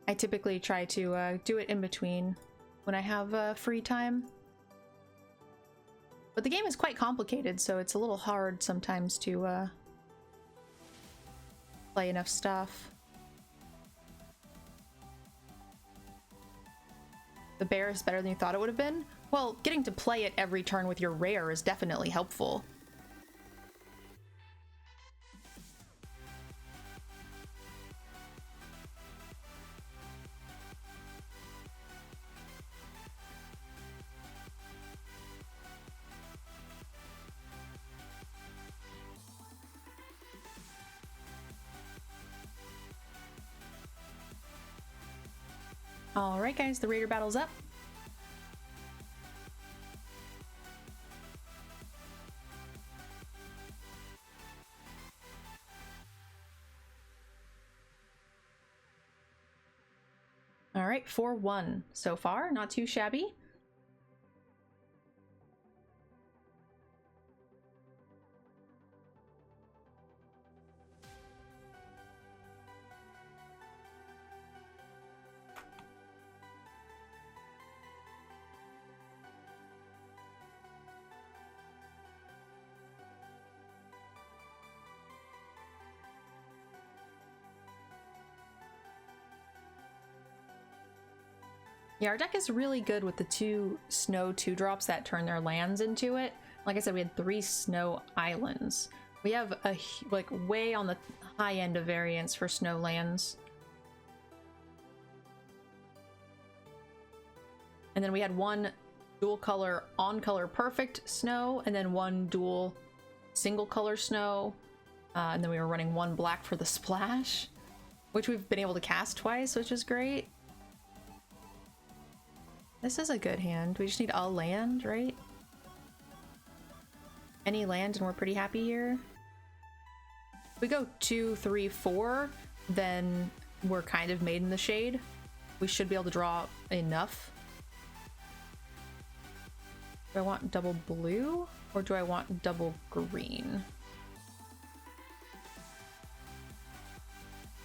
I typically try to do it in between when I have free time. But the game is quite complicated, so it's a little hard sometimes to play enough stuff. The bear is better than you thought it would have been? Well, getting to play it every turn with your rare is definitely helpful. Alright guys, the Raider battle's up. Alright, 4-1 so far, not too shabby. Yeah, our deck is really good with the 2 snow 2-drops that turn their lands into it. Like I said, we had 3 snow islands. We have a, like, way on the high end of variance for snow lands. And then we had 1 dual color on color perfect snow, and then 1 dual single color snow. And then we were running 1 black for the splash, which we've been able to cast twice, which is great. This is a good hand. We just need a land, right? Any land and we're pretty happy here. If we go 2, 3, 4, then we're kind of made in the shade. We should be able to draw enough. Do I want double blue or do I want double green?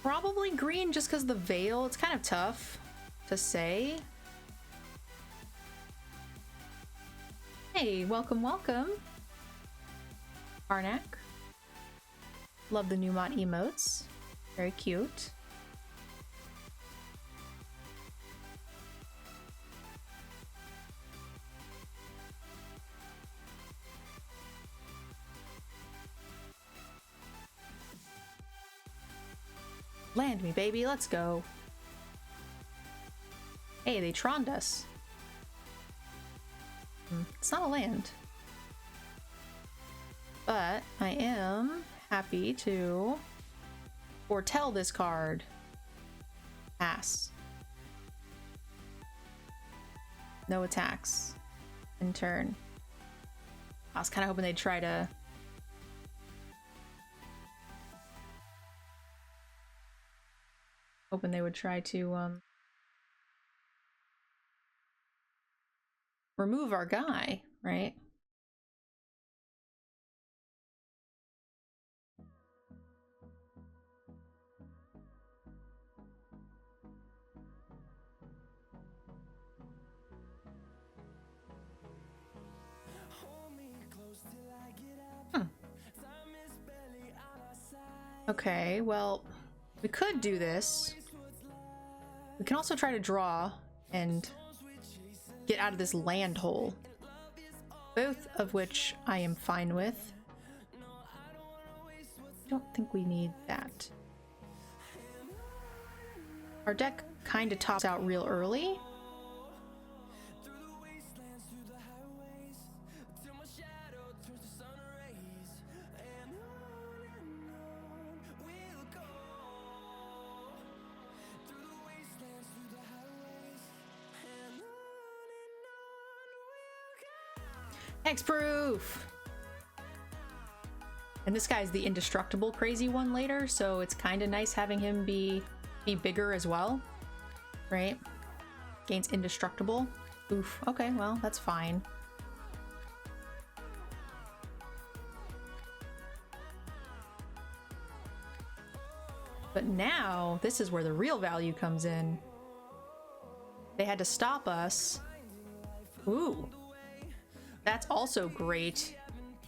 Probably green just because the veil, it's kind of tough to say. Hey, welcome, welcome. Arnak. Love the new mod emotes. Very cute. Land me, baby, let's go. Hey, they troned us. It's not a land. But I am happy to foretell this card. Pass. No attacks. In turn. I was kind of hoping they'd try to... Hoping they would try to, remove our guy, right? Okay, well, we could do this. We can also try to draw and get out of this land hole. Both of which I am fine with. I don't think we need that. Our deck kind of tops out real early. Hexproof! And this guy's the indestructible crazy one later, so it's kind of nice having him be bigger as well, right? Gains indestructible. Oof. Okay, well, that's fine. But now, this is where the real value comes in. They had to stop us. Ooh. That's also great.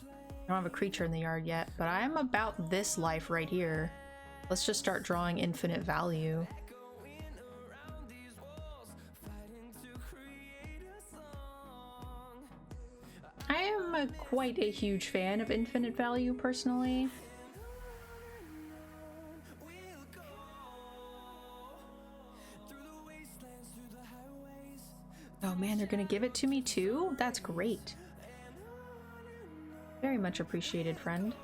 I don't have a creature in the yard yet, but I'm about this life right here. Let's just start drawing infinite value. I am quite a huge fan of infinite value, personally. Oh man, they're gonna give it to me too? That's great. Very much appreciated, friend.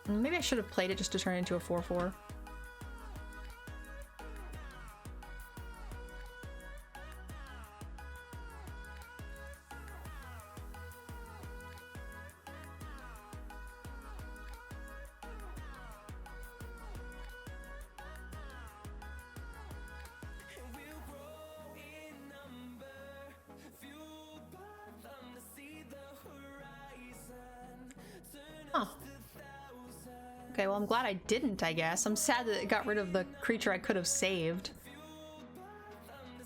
Maybe I should have played it just to turn it into a 4/4. Huh. Okay, well, I'm glad I didn't, I guess. I'm sad that it got rid of the creature I could have saved.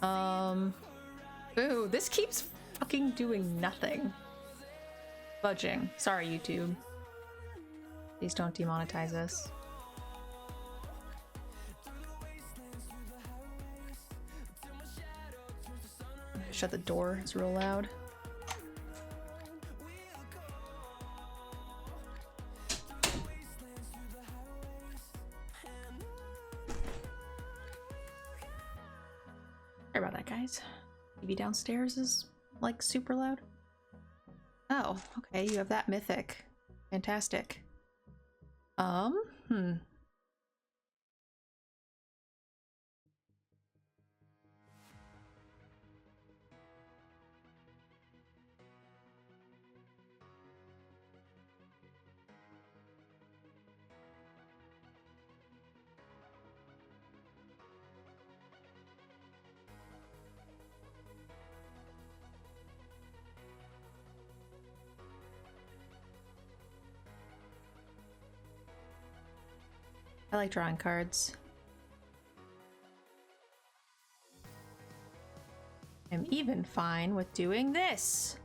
Ooh, this keeps fucking doing nothing. Budging. Sorry, YouTube. Please don't demonetize us. Shut the door, it's real loud. Sorry about that, guys. TV downstairs is like super loud. Oh, okay, you have that mythic. Fantastic. I like drawing cards. I'm even fine with doing this.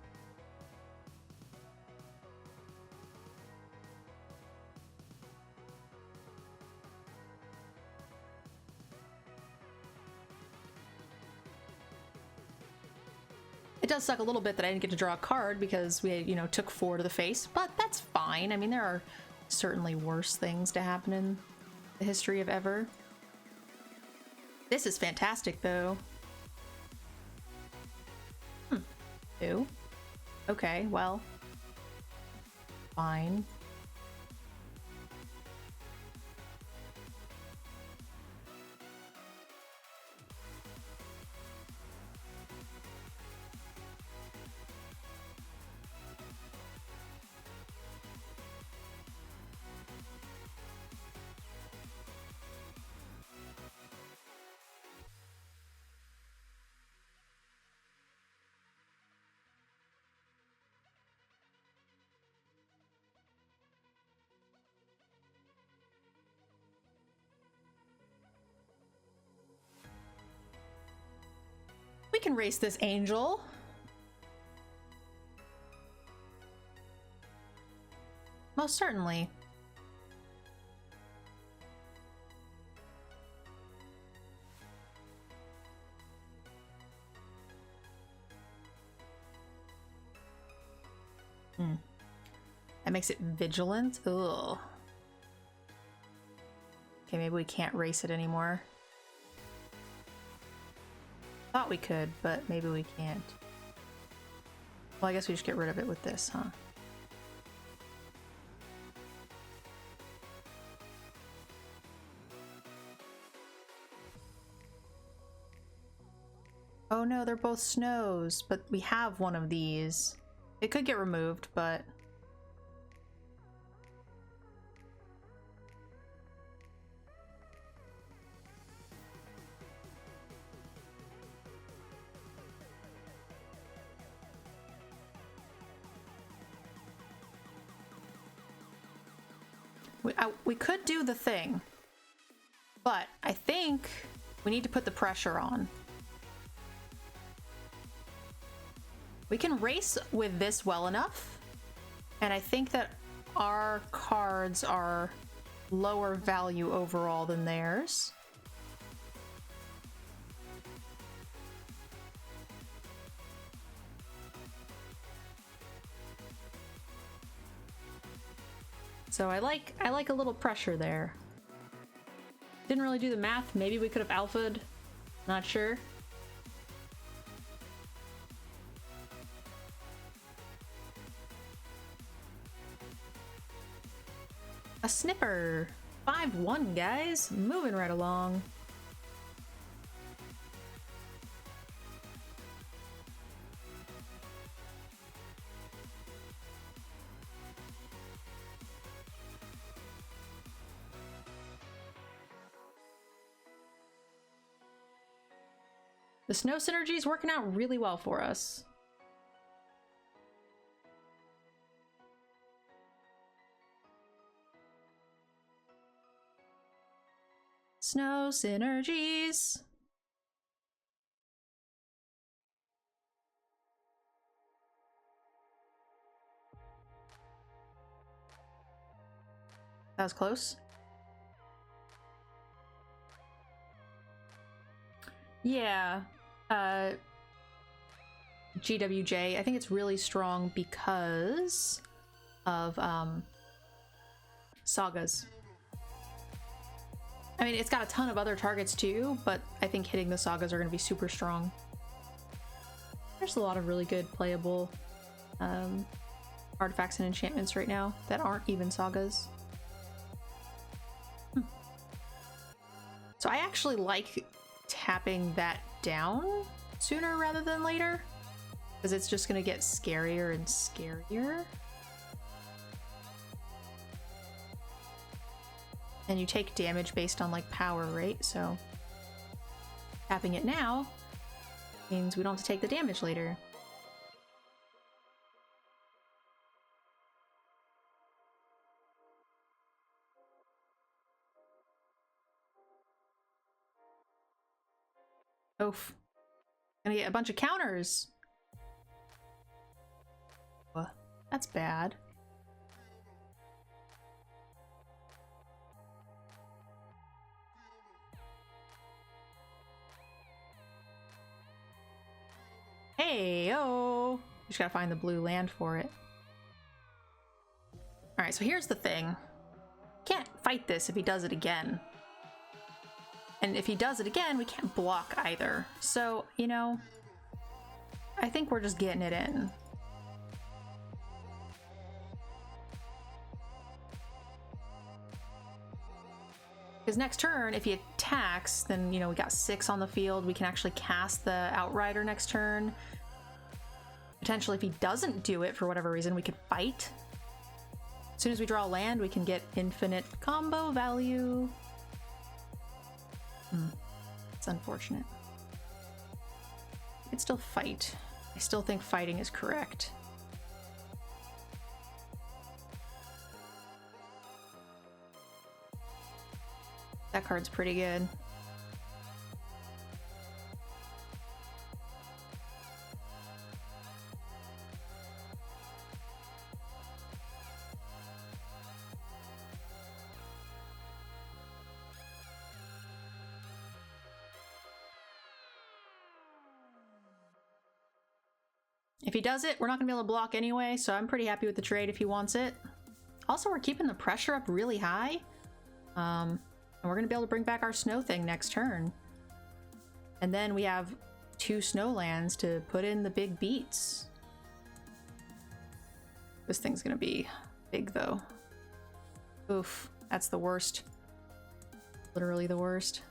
It does suck a little bit that I didn't get to draw a card because we, you know, took 4 to the face, but that's fine. I mean, there are certainly worse things to happen in the history of ever. This is fantastic, though. Ew. Okay, well. Fine. We can race this angel. Most certainly. That makes it vigilant. Ugh. Okay, maybe we can't race it anymore. Thought we could, but maybe we can't. Well, I guess we just get rid of it with this, huh? Oh no, they're both snows, but we have one of these. It could get removed, but... we could do the thing, but I think we need to put the pressure on. We can race with this well enough, and I think that our cards are lower value overall than theirs. So I like a little pressure there. Didn't really do the math. Maybe we could have alpha'd. Not sure. A snipper. 5-1, guys. Moving right along. The snow synergy is working out really well for us. Snow synergies. That was close. Yeah. GWJ. I think it's really strong because of sagas. I mean, it's got a ton of other targets too, but I think hitting the sagas are going to be super strong. There's a lot of really good playable artifacts and enchantments right now that aren't even sagas. So I actually like tapping that down sooner rather than later, because it's just going to get scarier and scarier. And you take damage based on like power, right? So tapping it now means we don't have to take the damage later. Oof. Gonna get a bunch of counters. That's bad. Hey, oh! Just gotta find the blue land for it. Alright, so here's the thing. Can't fight this if he does it again. And if he does it again, we can't block either. So, you know, I think we're just getting it in. Because next turn, if he attacks, then, you know, we got 6 on the field. We can actually cast the Outrider next turn. Potentially, if he doesn't do it for whatever reason, we could fight. As soon as we draw a land, we can get infinite combo value. It's unfortunate. We could still fight. I still think fighting is correct. That card's pretty good. If he does it, we're not gonna be able to block anyway, so I'm pretty happy with the trade if he wants it. Also, we're keeping the pressure up really high. And we're gonna be able to bring back our snow thing next turn. And then we have 2 snow lands to put in the big beats. This thing's gonna be big though. Oof, that's the worst. Literally the worst.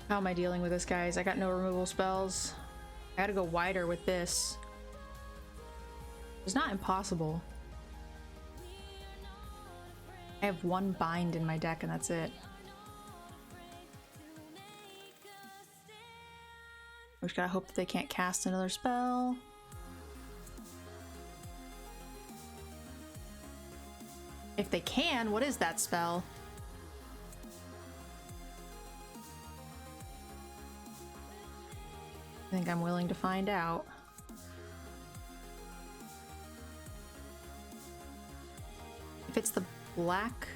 How am I dealing with this, guys? I got no removal spells. I gotta go wider with this. It's not impossible. I have 1 bind in my deck and that's it. We just gotta hope that they can't cast another spell. If they can, what is that spell? I think I'm willing to find out. If it's the black...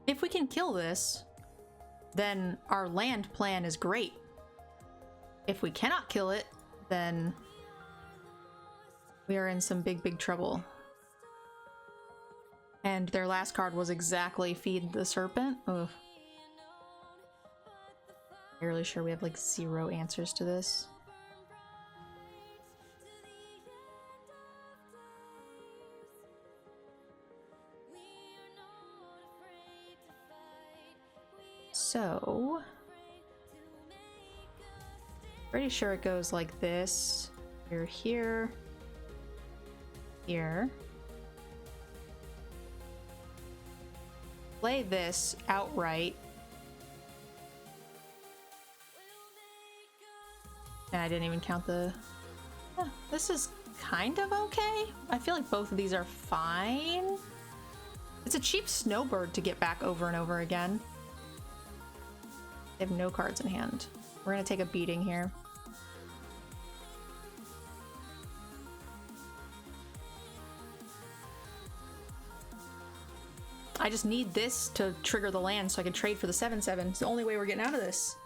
If we can kill this, then our land plan is great. If we cannot kill it, then we are in some big, big trouble. And their last card was exactly Feed the Serpent. Ugh. Fairly sure we have like 0 answers to this. So, pretty sure it goes like this. You're here. Here. Play this outright. And I didn't even count the... this is kind of okay. I feel like both of these are fine. It's a cheap snowbird to get back over and over again. They have no cards in hand. We're gonna take a beating here. I just need this to trigger the land so I can trade for the 7/7. It's the only way we're getting out of this.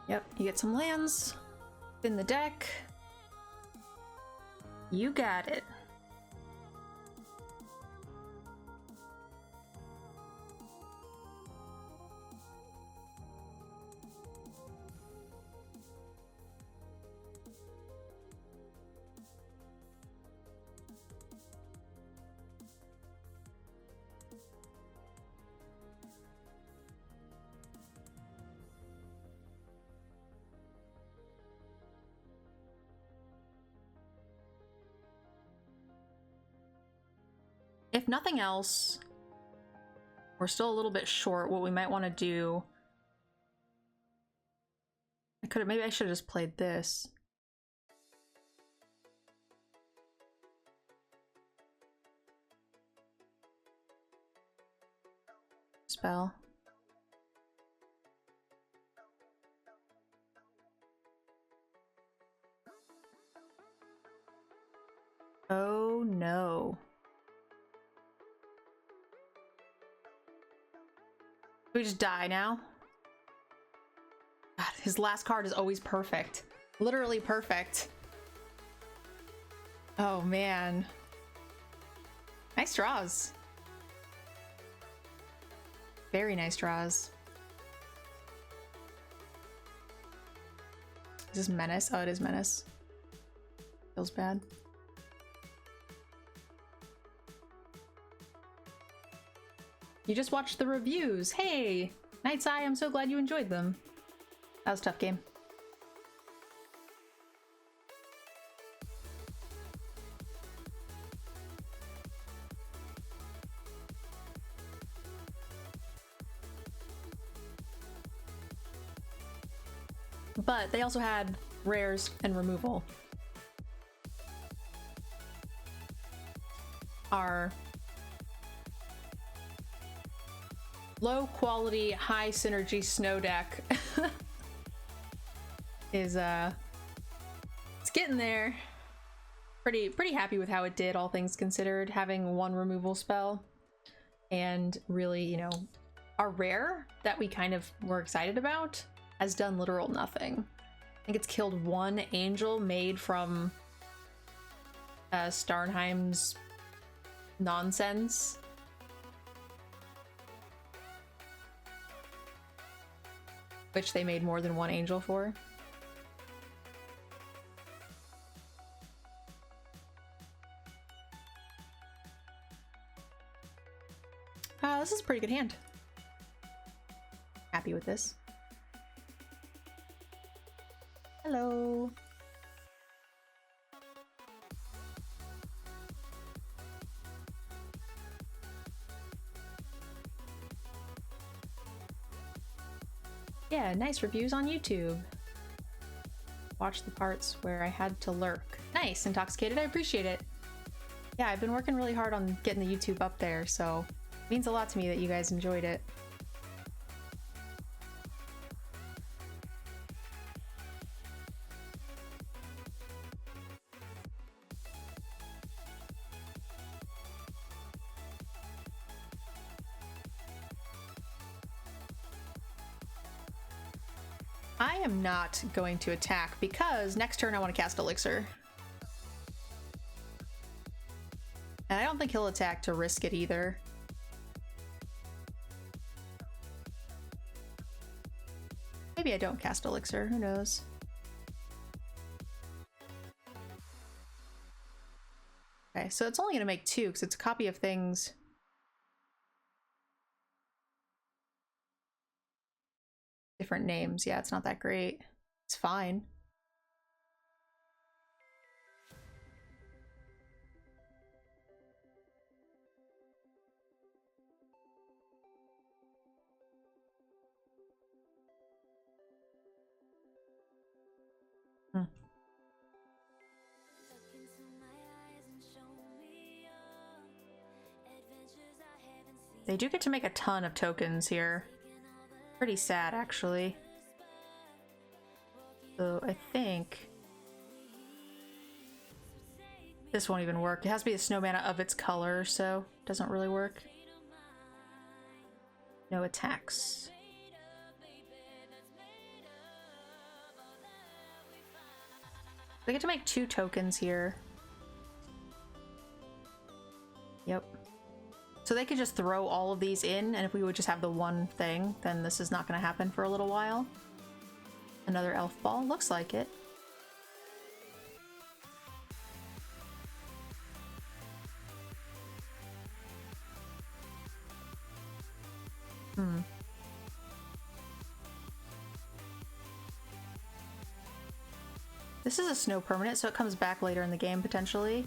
Yep, you get some lands in the deck. You got it. If nothing else, we're still a little bit short. What we might want to do... maybe I should have just played this. Spell. Oh no. We just die now? God, his last card is always perfect. Literally perfect. Oh man. Nice draws. Very nice draws. Is this Menace? Oh, it is Menace. Feels bad. You just watched the reviews. Hey! Night's Eye, I'm so glad you enjoyed them. That was a tough game. But they also had rares and removal. Our low quality, high synergy snow deck is it's getting there. Pretty happy with how it did, all things considered, having one removal spell. And really, you know, our rare that we kind of were excited about has done literal nothing. I think it's killed one angel made from Starnheim's nonsense. Which they made more than one angel for. This is a pretty good hand. Happy with this. Hello. Yeah, nice reviews on YouTube. Watch the parts where I had to lurk. Nice, Intoxicated, I appreciate it. Yeah, I've been working really hard on getting the YouTube up there, so it means a lot to me that you guys enjoyed it. I am not going to attack because next turn I want to cast Elixir. And I don't think he'll attack to risk it either. Maybe I don't cast Elixir, who knows? Okay, so it's only going to make 2 because it's a copy of things. Different names. Yeah, it's not that great. It's fine. They do get to make a ton of tokens here. Pretty sad, actually. So I think this won't even work. It has to be a snow mana of its color, so it doesn't really work. No attacks. They get to make 2 tokens here. Yep. So they could just throw all of these in, and if we would just have the one thing, then this is not going to happen for a little while. Another elf ball. Looks like it. This is a snow permanent, so it comes back later in the game, potentially.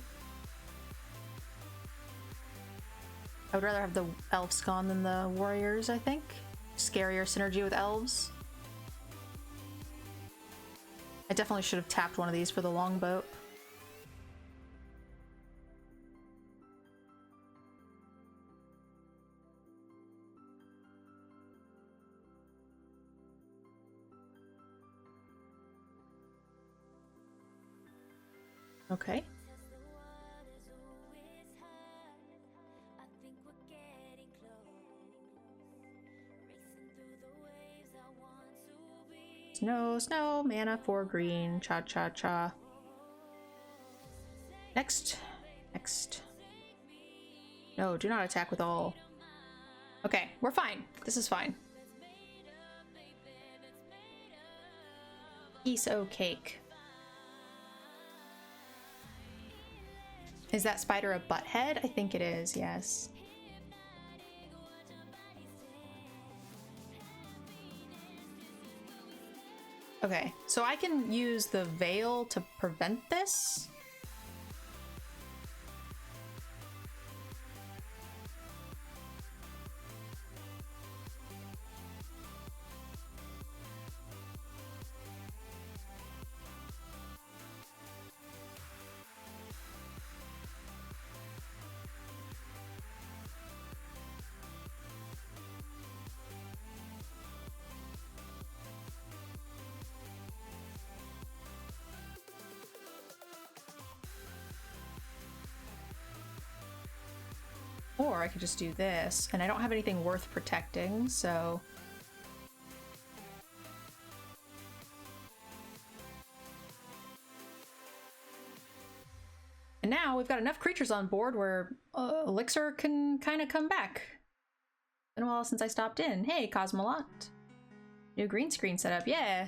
I would rather have the elves gone than the warriors, I think. Scarier synergy with elves. I definitely should have tapped one of these for the longboat. Okay. Snow, snow, mana for green, cha cha cha. Next. Next. No, do not attack with all. Okay, we're fine. This is fine. Piece o' cake. Is that spider a butthead? I think it is, yes. Okay, so I can use the veil to prevent this. Or I could just do this, and I don't have anything worth protecting, so... And now we've got enough creatures on board where Elixir can kind of come back. Been a while since I stopped in. Hey, Cosmolot. New green screen setup, yeah.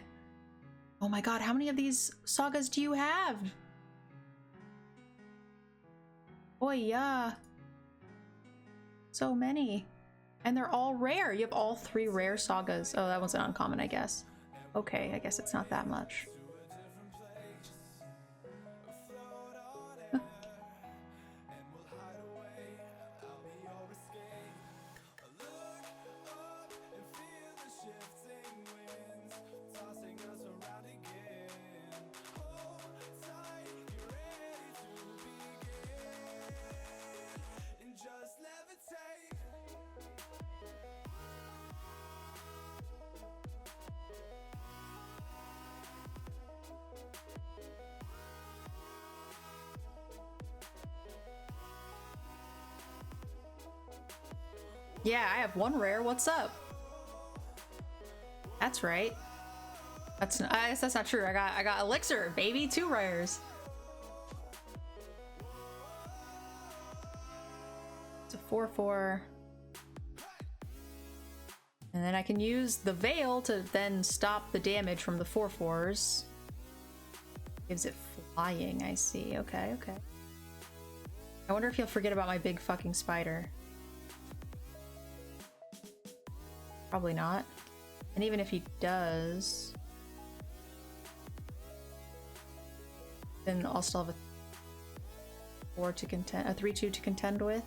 Oh my god, how many of these sagas do you have? Oh yeah. So many. And they're all rare. You have all 3 rare sagas. Oh, that wasn't uncommon, I guess. Okay, I guess it's not that much. Yeah, I have 1 rare. What's up? That's right. I guess that's not true. I got Elixir, baby. 2 rares. It's a 4/4. And then I can use the Veil to then stop the damage from the 4/4s. Gives it flying, I see. Okay, okay. I wonder if he'll forget about my big fucking spider. Probably not. And even if he does, then I'll still have a 3/2 to contend with.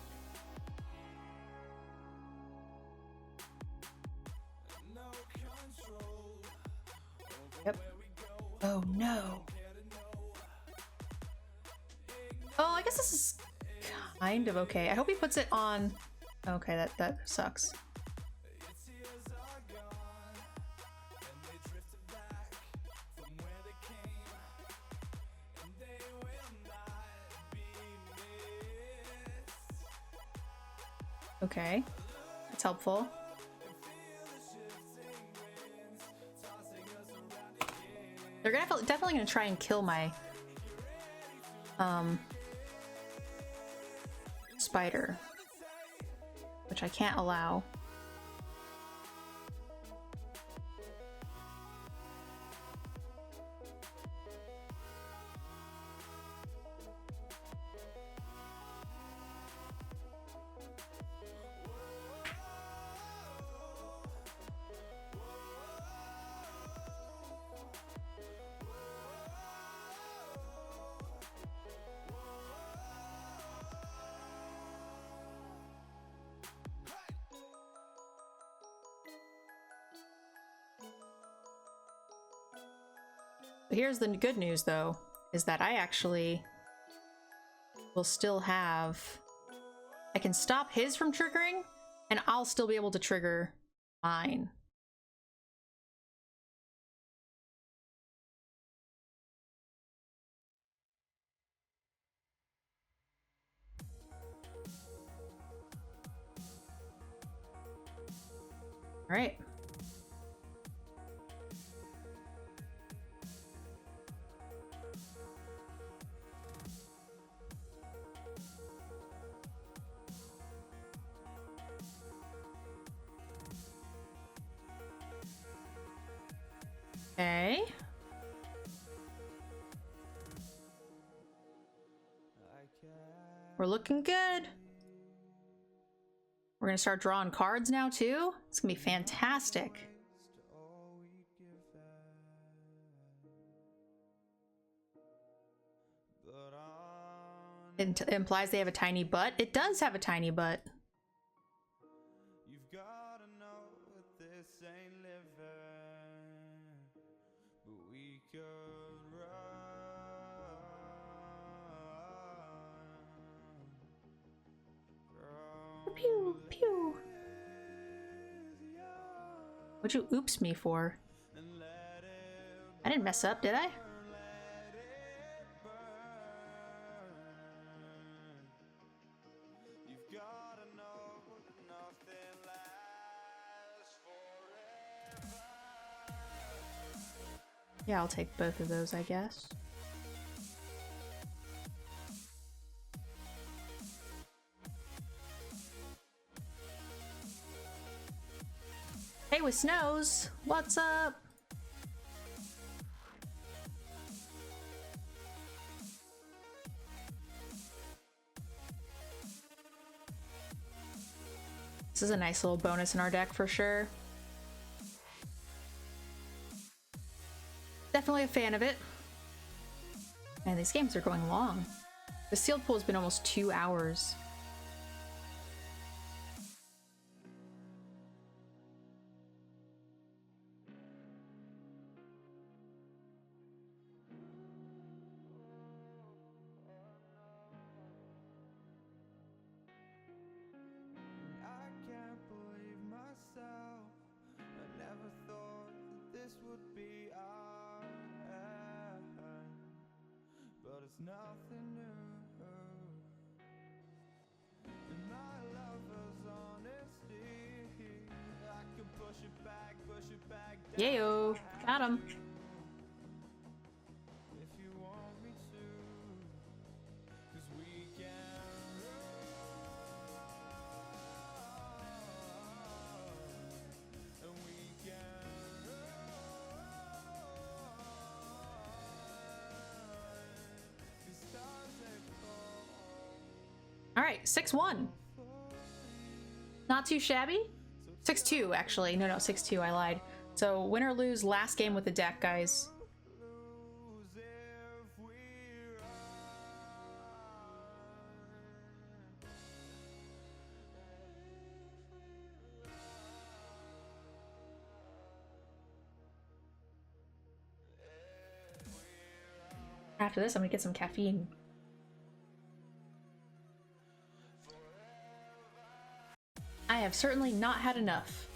Yep. Oh no. Oh, I guess this is kind of okay. I hope he puts it on. Okay, that sucks. Okay, that's helpful. They're definitely gonna try and kill my spider, which I can't allow. Here's the good news, though, is that I actually will still have... I can stop his from triggering, and I'll still be able to trigger mine. All right. Okay. I can't We're looking good. We're gonna start drawing cards now too. It's gonna be fantastic. It implies they have a tiny butt. It does have a tiny butt. You've gotta know that this ain't living, but we could run. Pew pew. What'd you oops me for? I didn't mess up, did I? Yeah, I'll take both of those, I guess. Hey, with Snows, what's up? This is a nice little bonus in our deck for sure. Definitely a fan of it. Man, these games are going long. The sealed pool has been almost 2 hours. I can't believe myself. I never thought that this would be our end, but it's nothing new. And my lover's honesty, I can push it back down. Yayo, got him. If you want me to, 'cause we can run, and we can run. The stars they fall. All right, 6-1. Not too shabby. 6-2, actually. No, 6-2, I lied. So win or lose, last game with the deck, guys. Lose if we run. After this, I'm gonna get some caffeine. I have certainly not had enough.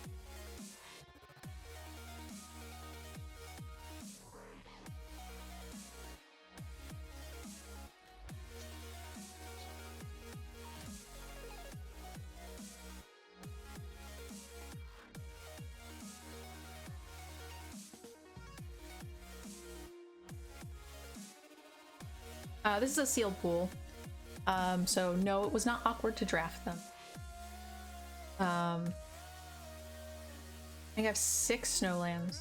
This is a sealed pool, so no, it was not awkward to draft them. I think I have 6 snowlands.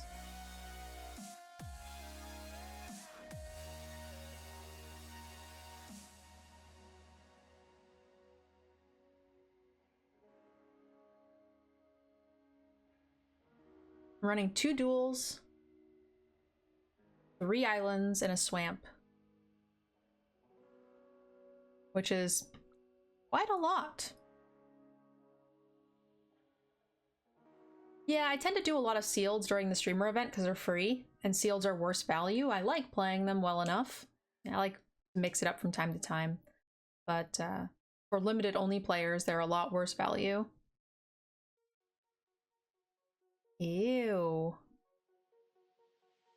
I'm running 2 duels, 3 islands, and a swamp, which is quite a lot. Yeah, I tend to do a lot of sealeds during the streamer event because they're free, and sealeds are worse value. I like playing them well enough. I like to mix it up from time to time, but for limited only players, they're a lot worse value. Ew.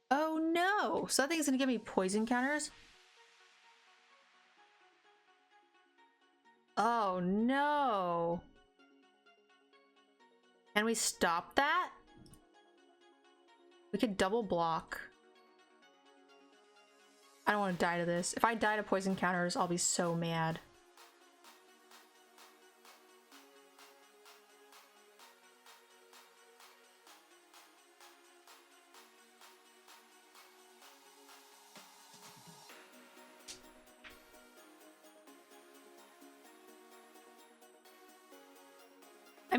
Oh no! So that thing's gonna give me poison counters? Oh no! Can we stop that? We could double block. I don't want to die to this. If I die to poison counters, I'll be so mad.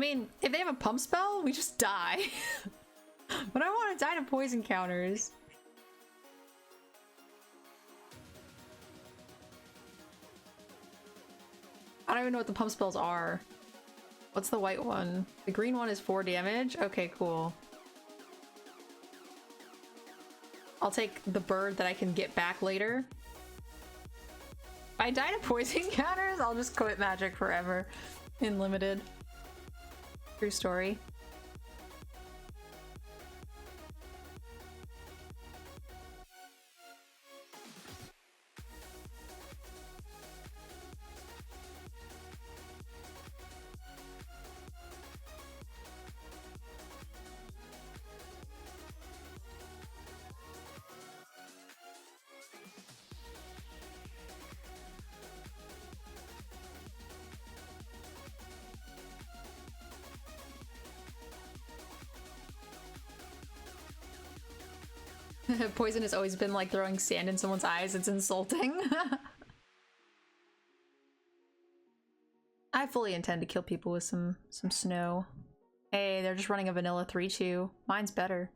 mean, if they have a pump spell, we just die. But I want to die to poison counters. I don't even know what the pump spells are. What's the white one? The green one is 4 damage? Okay, cool. I'll take the bird that I can get back later. If I die to poison counters, I'll just quit Magic forever in limited. True story. Poison has always been like throwing sand in someone's eyes. It's insulting. I fully intend to kill people with some snow. Hey, they're just running a vanilla 3-2. Mine's better.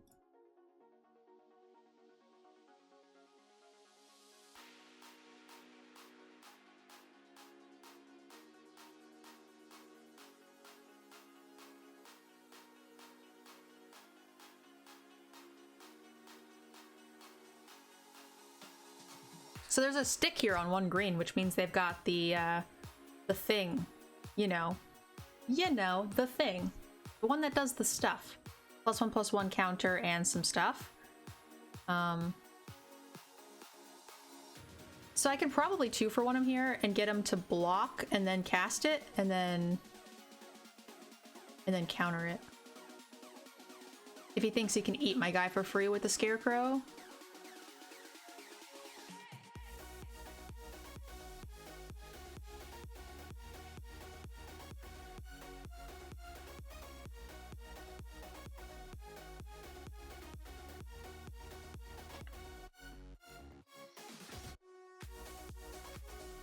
So there's a stick here on 1 green, which means they've got the thing, you know, the thing, the one that does the stuff. +1/+1 counter and some stuff. So I can probably 2-for-1 him here and get him to block and then cast it and then counter it. If he thinks he can eat my guy for free with the Scarecrow.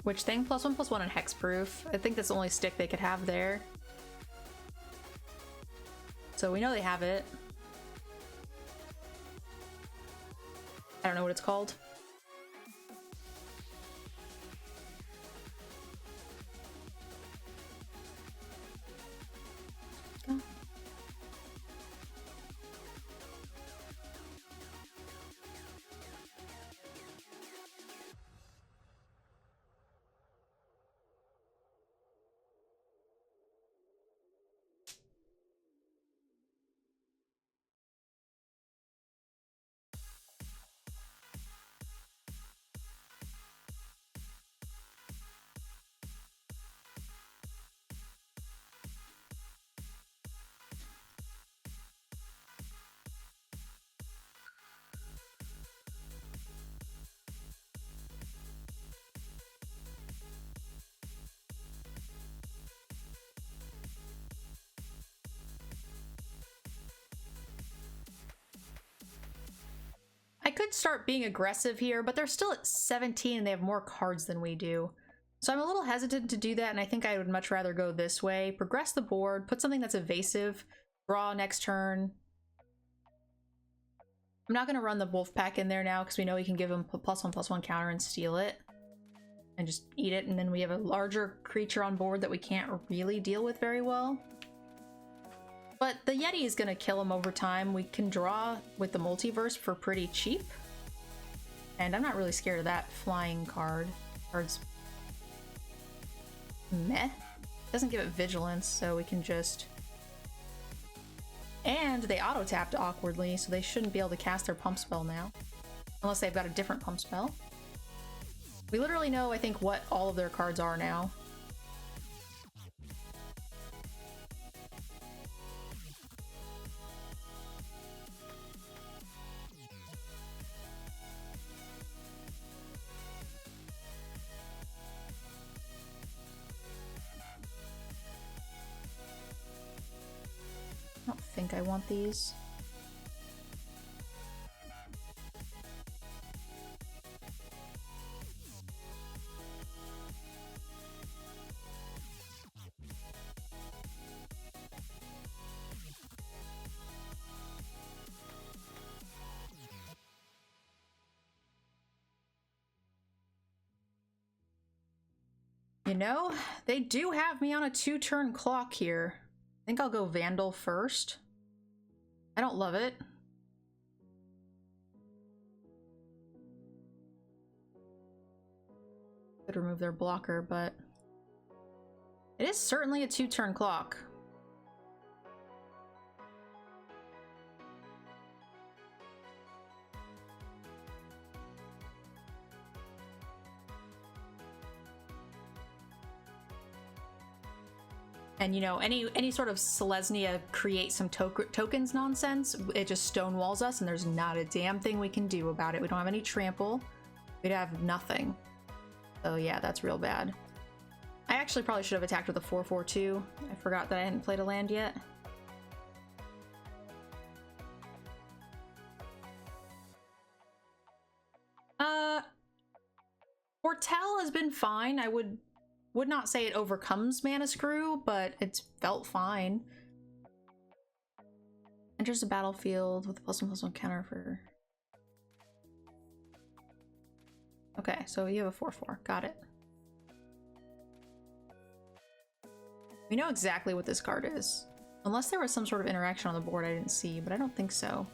Which thing? +1/+1 and hexproof. I think that's the only stick they could have there. So we know they have it. I don't know what it's called. Oh. I could start being aggressive here, but they're still at 17 and they have more cards than we do. So I'm a little hesitant to do that, and I think I would much rather go this way. Progress the board, put something that's evasive, draw next turn. I'm not going to run the wolf pack in there now because we know we can give him +1/+1 counter and steal it. And just eat it, and then we have a larger creature on board that we can't really deal with very well. But the Yeti is going to kill him over time. We can draw with the multiverse for pretty cheap. And I'm not really scared of that flying card. Card's meh. Doesn't give it vigilance, so we can just... And they auto-tapped awkwardly, so they shouldn't be able to cast their pump spell now. Unless they've got a different pump spell. We literally know, I think, what all of their cards are now. I don't think I want these. You know, they do have me on a 2-turn clock here. I think I'll go Vandal first. I don't love it. Could remove their blocker, but it is certainly a 2-turn clock. And you know, any sort of Selesnya create some tokens nonsense, it just stonewalls us and there's not a damn thing we can do about it. We don't have any trample. We'd have nothing. So yeah, that's real bad. I actually probably should have attacked with a 4/4/2. I forgot that I hadn't played a land yet. Foretell has been fine. I would not say it overcomes Mana Screw, but it's felt fine. Enters the battlefield with a +1/+1 counter for... Okay, so you have a 4/4. Got it. We know exactly what this card is. Unless there was some sort of interaction on the board I didn't see, but I don't think so.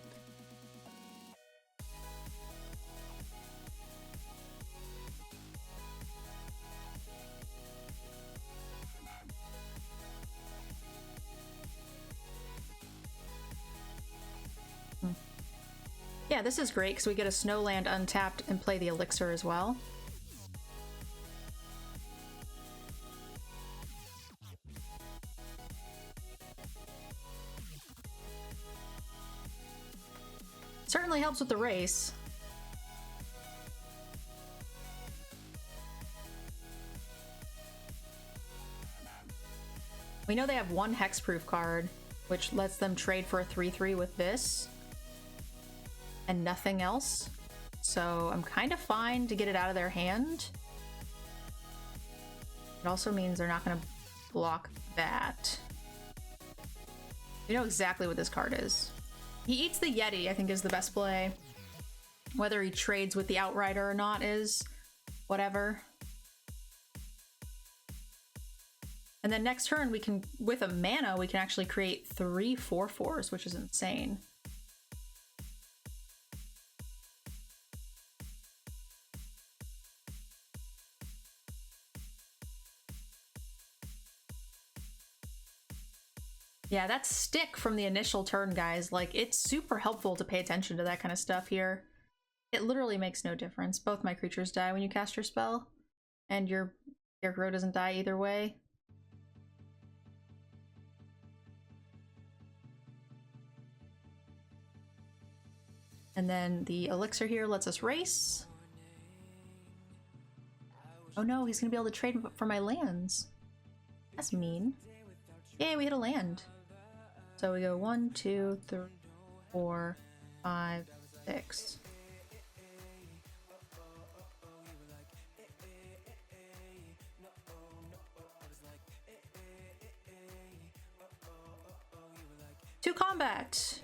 Yeah, this is great because we get a Snowland untapped and play the Elixir as well. Certainly helps with the race. We know they have one hexproof card, which lets them trade for a 3/3 with this. And nothing else. So I'm kind of fine to get it out of their hand. It also means they're not going to block that. You know exactly what this card is. He eats the Yeti, I think, is the best play. Whether he trades with the Outrider or not is whatever. And then next turn we can, with a mana, we can actually create 3 4/4s, which is insane. Yeah, that's stick from the initial turn, guys. Like, it's super helpful to pay attention to that kind of stuff here. It literally makes no difference. Both my creatures die when you cast your spell, and your Scarecrow doesn't die either way. And then the Elixir here lets us race. Oh no, he's gonna be able to trade for my lands. That's mean. Yay, we hit a land. So we go 1, 2, 3, 4, 5, 6. To combat.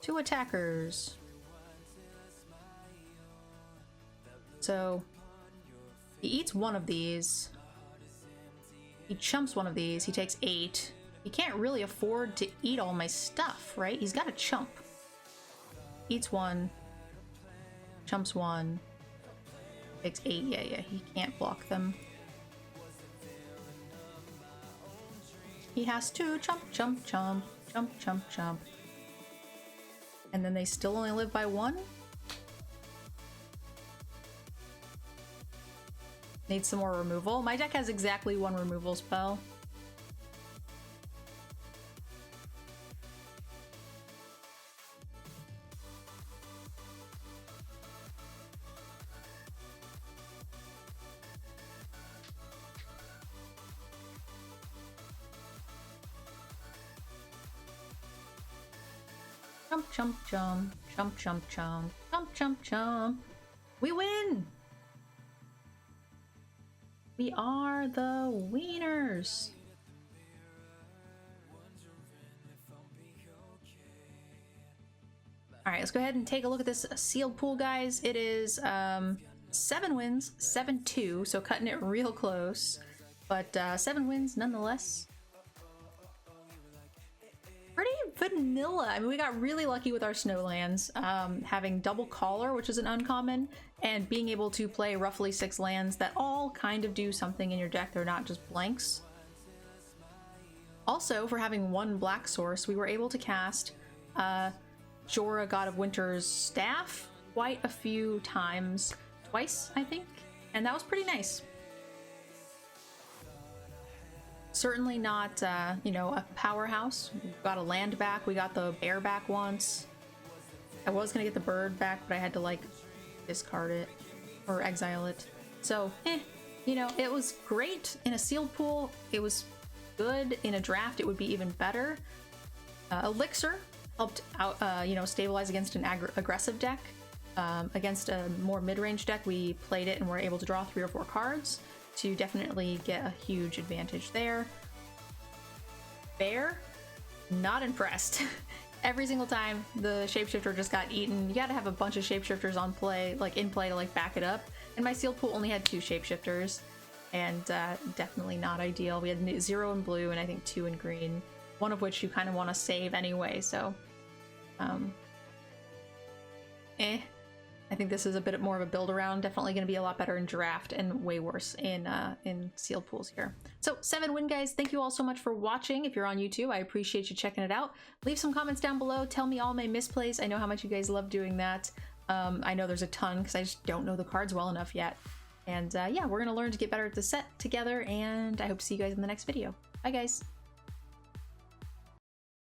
2 attackers. So he eats one of these. He chumps one of these. He takes 8. He can't really afford to eat all my stuff, right? He's got to chump. Eats 1. Chumps 1. Takes 8. Yeah, he can't block them. He has to chump, chump, chump, chump, chump, chump. And then they still only live by 1? Need some more removal. My deck has exactly 1 removal spell. Chump, chump, chump, chump, chump, chump, chump, chump, chump. We win! We are the wieners. All right, let's go ahead and take a look at this sealed pool, guys. It is 7 wins, 7-2, so cutting it real close, but 7 wins nonetheless. Pretty vanilla. I mean, we got really lucky with our snowlands, having double collar, which is an uncommon, and being able to play roughly 6 lands that all kind of do something in your deck. They're not just blanks. Also, for having 1 black source, we were able to cast Jorah, God of Winter's staff quite a few times, twice, I think, and that was pretty nice. Certainly not, you know, a powerhouse. We got a land back, we got the bear back once. I was gonna get the bird back, but I had to, like, discard it or exile it. So, you know, it was great in a sealed pool. It was good in a draft. It would be even better. Elixir helped out, you know, stabilize against an aggressive deck. Against a more mid-range deck, we played it and were able to draw 3 or 4 cards to definitely get a huge advantage there. Bear, not impressed. Every single time the shapeshifter just got eaten. You gotta have a bunch of shapeshifters on play, like in play, to like back it up. And my sealed pool only had 2 shapeshifters, and definitely not ideal. We had 0 in blue and I think 2 in green, one of which you kind of want to save anyway. So, I think this is a bit more of a build around. Definitely going to be a lot better in draft and way worse in sealed pools here. So 7 win, guys. Thank you all so much for watching. If you're on YouTube, I appreciate you checking it out. Leave some comments down below. Tell me all my misplays. I know how much you guys love doing that. I know there's a ton because I just don't know the cards well enough yet. And yeah, we're going to learn to get better at the set together, and I hope to see you guys in the next video. Bye, guys.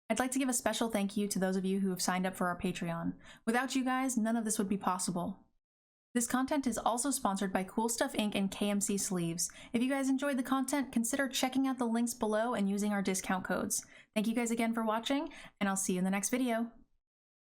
I'd like to give a special thank you to those of you who have signed up for our Patreon. Without you guys, none of this would be possible. This content is also sponsored by Cool Stuff Inc. and KMC Sleeves. If you guys enjoyed the content, consider checking out the links below and using our discount codes. Thank you guys again for watching, and I'll see you in the next video.